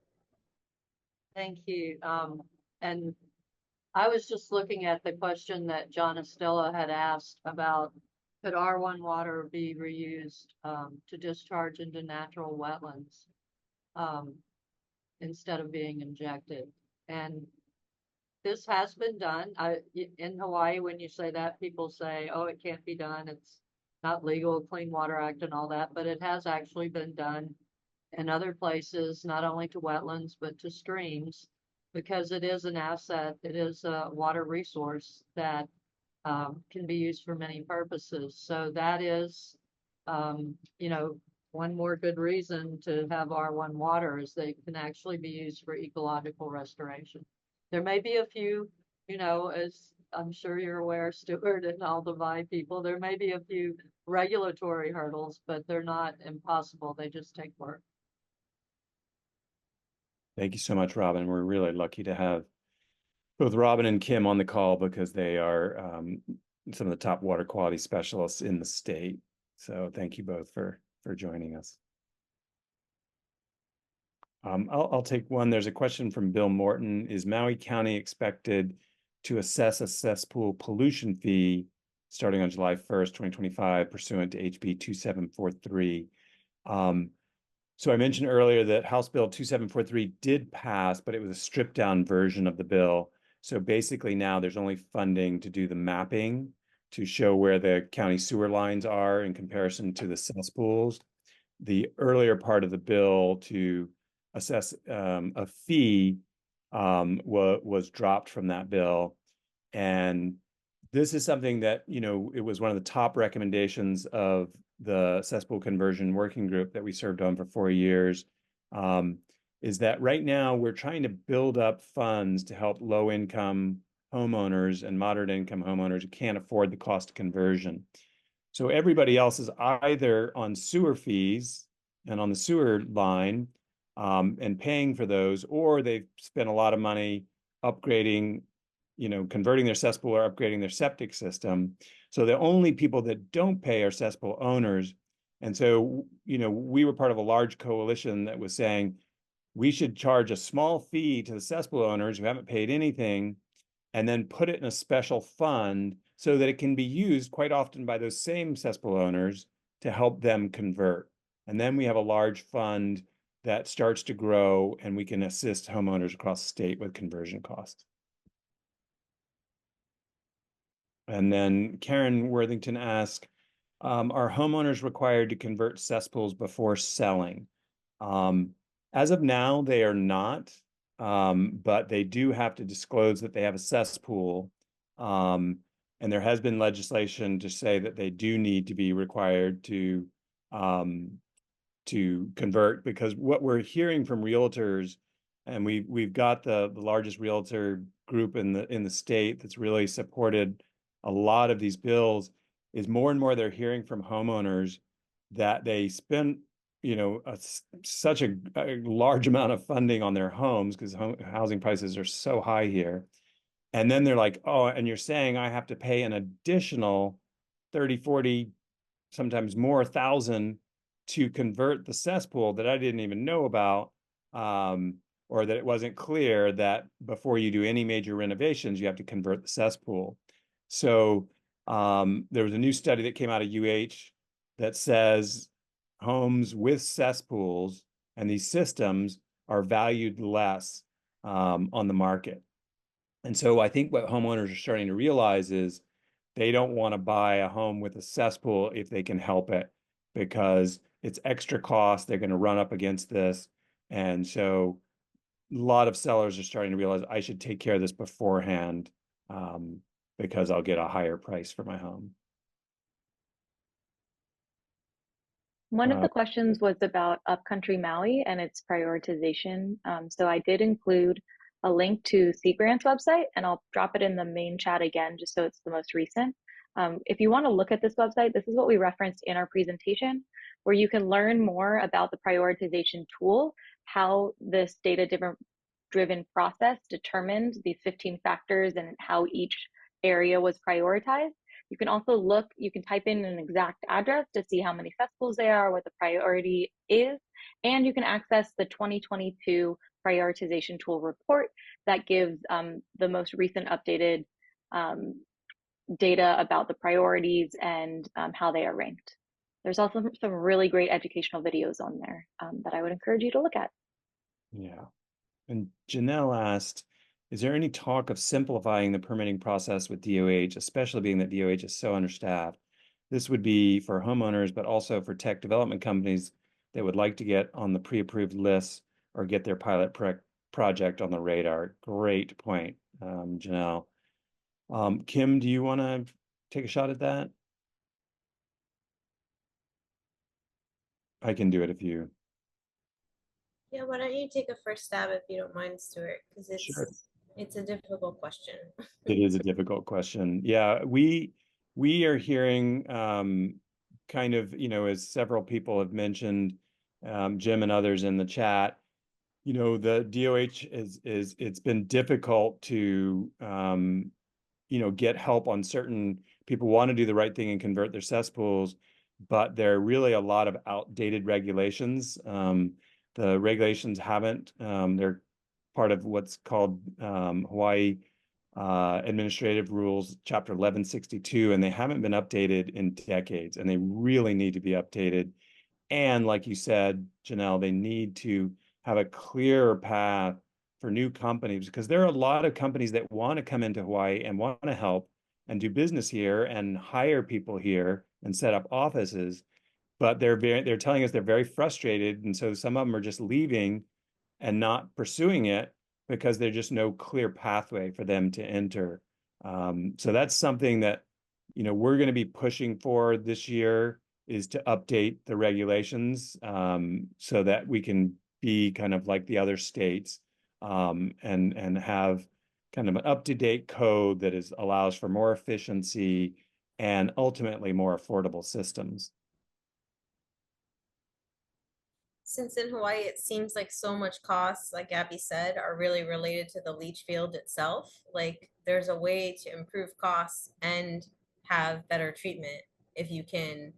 Thank you. And I was just looking at the question that John Estella had asked about, could R1 water be reused to discharge into natural wetlands instead of being injected? And this has been done. In Hawaii, when you say that, people say, oh, it can't be done. It's not legal, Clean Water Act and all that, but it has actually been done in other places, not only to wetlands, but to streams, because it is an asset. It is a water resource that can be used for many purposes. So that is, one more good reason to have R1 water is they can actually be used for ecological restoration. There may be a few, as I'm sure you're aware, Stuart, and all the VI people, there may be a few regulatory hurdles, but they're not impossible. They just take work. Thank you so much, Robin. We're really lucky to have both Robin and Kim on the call because they are some of the top water quality specialists in the state. So thank you both for joining us. I'll take one. There's a question from Bill Morton. Is Maui County expected to assess a cesspool pollution fee starting on July 1st, 2025, pursuant to HB 2743? So I mentioned earlier that House Bill 2743 did pass, but it was a stripped down version of the bill. So basically now there's only funding to do the mapping to show where the county sewer lines are in comparison to the cesspools. The earlier part of the bill to assess a fee was dropped from that bill. And this is something that, you know, it was one of the top recommendations of the cesspool conversion working group that we served on for 4 years, is that right now we're trying to build up funds to help low-income homeowners and moderate-income homeowners who can't afford the cost of conversion. So everybody else is either on sewer fees and on the sewer line and paying for those, or they've spent a lot of money upgrading, you know, converting their cesspool or upgrading their septic system. So the only people that don't pay are cesspool owners. And so, you know, we were part of a large coalition that was saying we should charge a small fee to the cesspool owners who haven't paid anything and then put it in a special fund so that it can be used quite often by those same cesspool owners to help them convert. And then we have a large fund that starts to grow and we can assist homeowners across the state with conversion costs. And then Karen Worthington asked, are homeowners required to convert cesspools before selling? As of now, they are not, but they do have to disclose that they have a cesspool. And there has been legislation to say that they do need to be required to convert, because what we're hearing from realtors, and we've got the largest realtor group in the state that's really supported a lot of these bills, is more and more they're hearing from homeowners that they spend, you know, such a large amount of funding on their homes because housing prices are so high here. And then they're like, oh, and you're saying I have to pay an additional 30, 40, sometimes more thousand to convert the cesspool that I didn't even know about, or that it wasn't clear that before you do any major renovations, you have to convert the cesspool. So there was a new study that came out of UH that says homes with cesspools and these systems are valued less on the market. And so I think what homeowners are starting to realize is they don't want to buy a home with a cesspool if they can help it, because it's extra cost. They're going to run up against this. And so a lot of sellers are starting to realize I should take care of this beforehand, because I'll get a higher price for my home. One of the questions was about Upcountry Maui and its prioritization. So I did include a link to Sea Grant's website, and I'll drop it in the main chat again, just so it's the most recent. If you want to look at this website, this is what we referenced in our presentation, where you can learn more about the prioritization tool, how this data-driven process determined these 15 factors and how each area was prioritized. You can also look, you can type in an exact address to see how many cesspools there are, what the priority is, and you can access the 2022 prioritization tool report that gives the most recent updated data about the priorities and how they are ranked. There's also some really great educational videos on there that I would encourage you to look at. Yeah. And Janelle asked, is there any talk of simplifying the permitting process with DOH, especially being that DOH is so understaffed? This would be for homeowners, but also for tech development companies that would like to get on the pre-approved list or get their pilot project on the radar. Great point, Janelle. Kim, do you want to take a shot at that? I can do it if you. Yeah, why don't you take a first stab if you don't mind, Stuart? Because it's Sure. It's a difficult question. It is a difficult question. Yeah, we are hearing kind of, as several people have mentioned, Jim and others in the chat, the DOH it's been difficult to get help on certain people want to do the right thing and convert their cesspools, but there are really a lot of outdated regulations. The regulations haven't, they're part of what's called Hawaii Administrative Rules, Chapter 1162, and they haven't been updated in decades, and they really need to be updated. And like you said, Janelle, they need to have a clearer path for new companies, because there are a lot of companies that want to come into Hawaii and want to help and do business here and hire people here and set up offices, but they're telling us they're very frustrated, and so some of them are just leaving and not pursuing it because there's just no clear pathway for them to enter. So that's something that we're going to be pushing for this year, is to update the regulations so that we can be kind of like the other states and have kind of an up-to-date code that allows for more efficiency and ultimately more affordable systems. Since in Hawaii, it seems like so much costs, like Abby said, are really related to the leach field itself. Like there's a way to improve costs and have better treatment if you can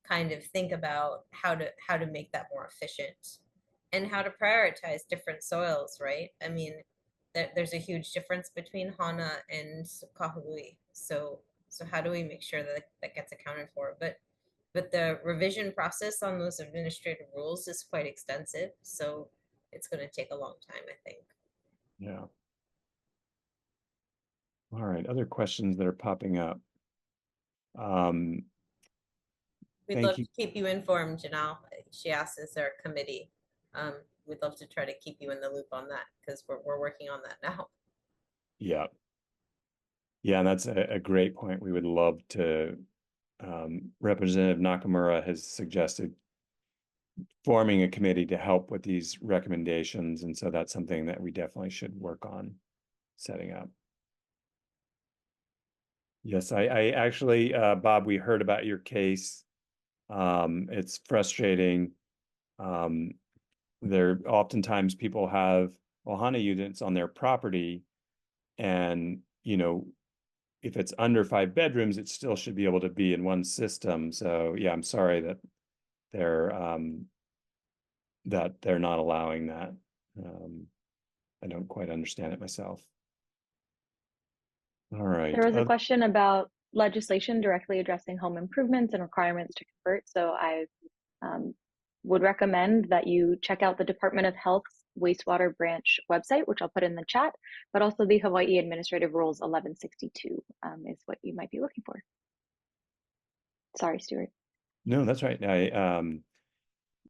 kind of think about how to make that more efficient and how to prioritize different soils, right? I mean, there's a huge difference between Hana and Kahului. So how do we make sure that that gets accounted for? But the revision process on those administrative rules is quite extensive, so it's going to take a long time, I think. Yeah. All right, other questions that are popping up. We'd love to keep you informed, Janelle. She asked, is there a committee? We'd love to try to keep you in the loop on that, because we're working on that now. Yeah. Yeah, and that's a great point. We would love to, Representative Nakamura has suggested forming a committee to help with these recommendations. And so that's something that we definitely should work on setting up. Yes, I actually, Bob, we heard about your case. It's frustrating. There oftentimes people have Ohana units on their property, and if it's under 5 bedrooms, it still should be able to be in one system. So yeah, I'm sorry that they're not allowing that. I don't quite understand it myself. All right. There was a question about legislation directly addressing home improvements and requirements to convert. So I would recommend that you check out the Department of Health's Wastewater branch website, which I'll put in the chat, but also the Hawaii Administrative Rules 1162 is what you might be looking for. Sorry, Stuart. No, that's right.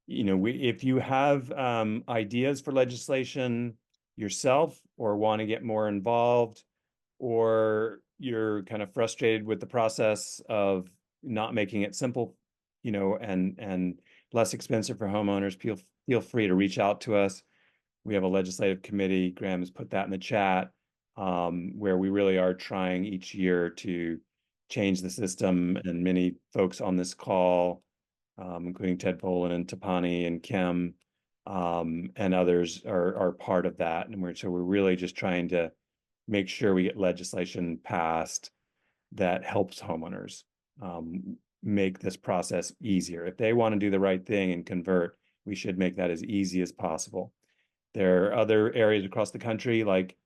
If you have ideas for legislation yourself or want to get more involved, or you're kind of frustrated with the process of not making it simple, and less expensive for homeowners, feel free to reach out to us. We have a legislative committee. Graham has put that in the chat, where we really are trying each year to change the system, and many folks on this call, including Ted Poland and Tapani and Kim, and others are part of that. And we're really just trying to make sure we get legislation passed that helps homeowners make this process easier. If they want to do the right thing and convert, we should make that as easy as possible. There are other areas across the country, like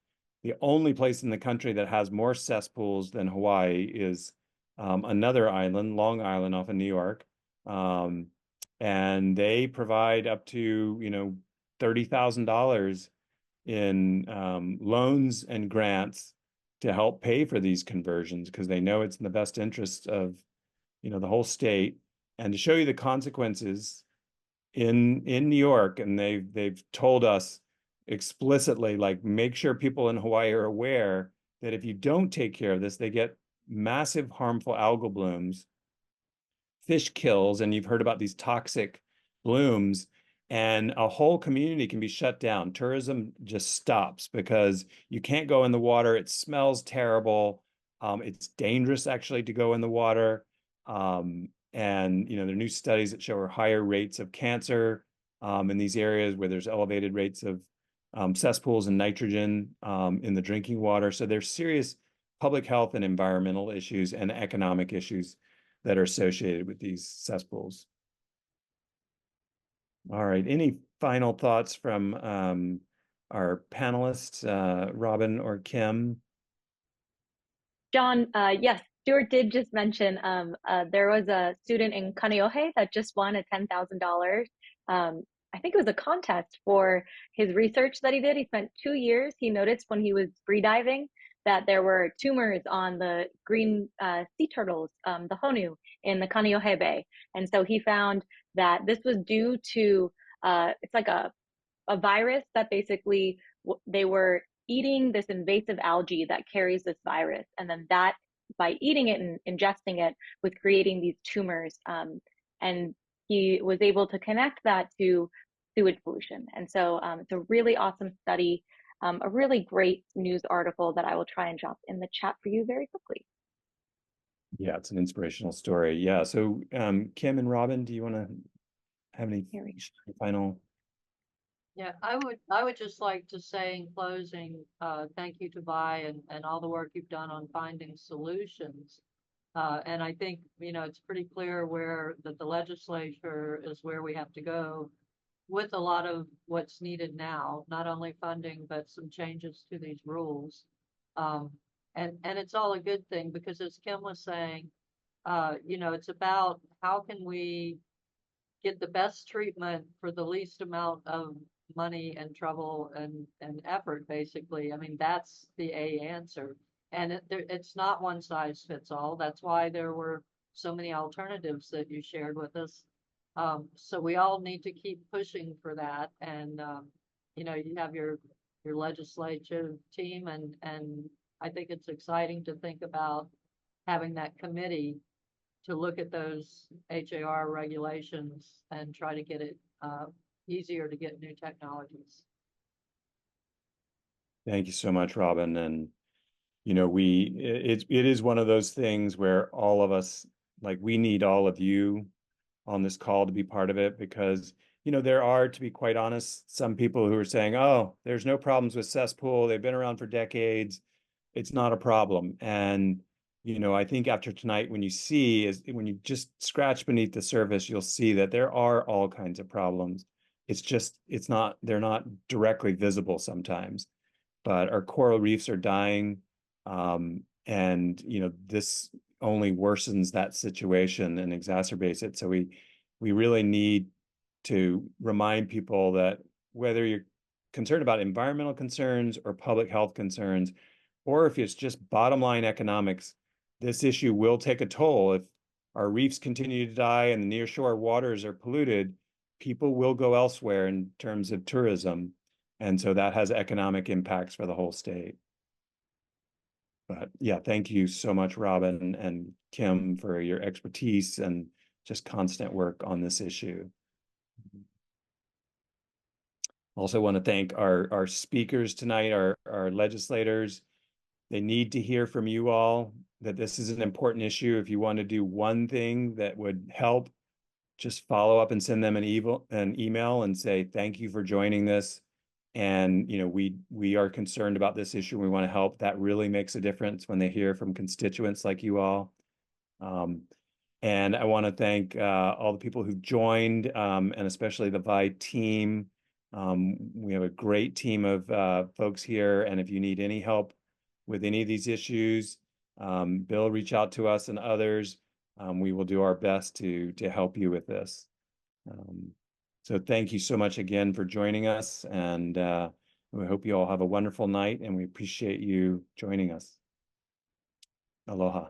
the only place in the country that has more cesspools than Hawaii is another island, Long Island off of New York. And they provide up to, $30,000 in loans and grants to help pay for these conversions, because they know it's in the best interest of the whole state. And to show you the consequences in New York, and they've told us explicitly, like, make sure people in Hawaii are aware that if you don't take care of this, they get massive harmful algal blooms, fish kills, and you've heard about these toxic blooms and a whole community can be shut down. Tourism just stops because you can't go in the water. It smells terrible. It's dangerous actually to go in the water. And there are new studies that show higher rates of cancer in these areas where there's elevated rates of cesspools and nitrogen in the drinking water. So there's serious public health and environmental issues and economic issues that are associated with these cesspools. All right, any final thoughts from our panelists, Robin or Kim? John, yes, Stuart did just mention there was a student in Kaneohe that just won a $10,000. I think it was a contest for his research that he did. He spent 2 years. He noticed when he was free diving that there were tumors on the green sea turtles, the honu, in the Kaneohe Bay. And so he found that this was due to, it's like a virus that basically they were eating this invasive algae that carries this virus. And then that, by eating it and ingesting it, was creating these tumors. And he was able to connect that to sewage pollution. And so it's a really awesome study, a really great news article that I will try and drop in the chat for you very quickly. Yeah, it's an inspirational story. Yeah, so Kim and Robin, do you want to have any final? Yeah, I would just like to say in closing, thank you to Vi and all the work you've done on finding solutions. And I think, it's pretty clear that the legislature is where we have to go with a lot of what's needed now, not only funding, but some changes to these rules. And it's all a good thing because as Kim was saying, it's about how can we get the best treatment for the least amount of money and trouble and effort, basically. I mean, that's the answer. And it's not one size fits all. That's why there were so many alternatives that you shared with us. So we all need to keep pushing for that. And, you have your legislative team and I think it's exciting to think about having that committee to look at those HAR regulations and try to get it easier to get new technologies. Thank you so much, Robin. And it is one of those things where all of us, we need all of you on this call to be part of it because there are, to be quite honest, some people who are saying, oh, there's no problems with cesspool, they've been around for decades, it's not a problem. And I think after tonight, when you just scratch beneath the surface, you'll see that there are all kinds of problems. They're not directly visible sometimes, but our coral reefs are dying. And this only worsens that situation and exacerbates it. So we really need to remind people that whether you're concerned about environmental concerns or public health concerns, or if it's just bottom line economics, this issue will take a toll. If our reefs continue to die and the nearshore waters are polluted, people will go elsewhere in terms of tourism. And so that has economic impacts for the whole state. But yeah, thank you so much, Robin and Kim, for your expertise and just constant work on this issue. Also want to thank our speakers tonight, our legislators. They need to hear from you all that this is an important issue. If you want to do one thing that would help, just follow up and send them an email and say, thank you for joining this. And, we are concerned about this issue. We want to help. That really makes a difference when they hear from constituents like you all. And I want to thank all the people who joined, and especially the VI team. We have a great team of folks here. And if you need any help with any of these issues, Bill, reach out to us and others. We will do our best to help you with this. So thank you so much again for joining us, and we hope you all have a wonderful night, and we appreciate you joining us. Aloha.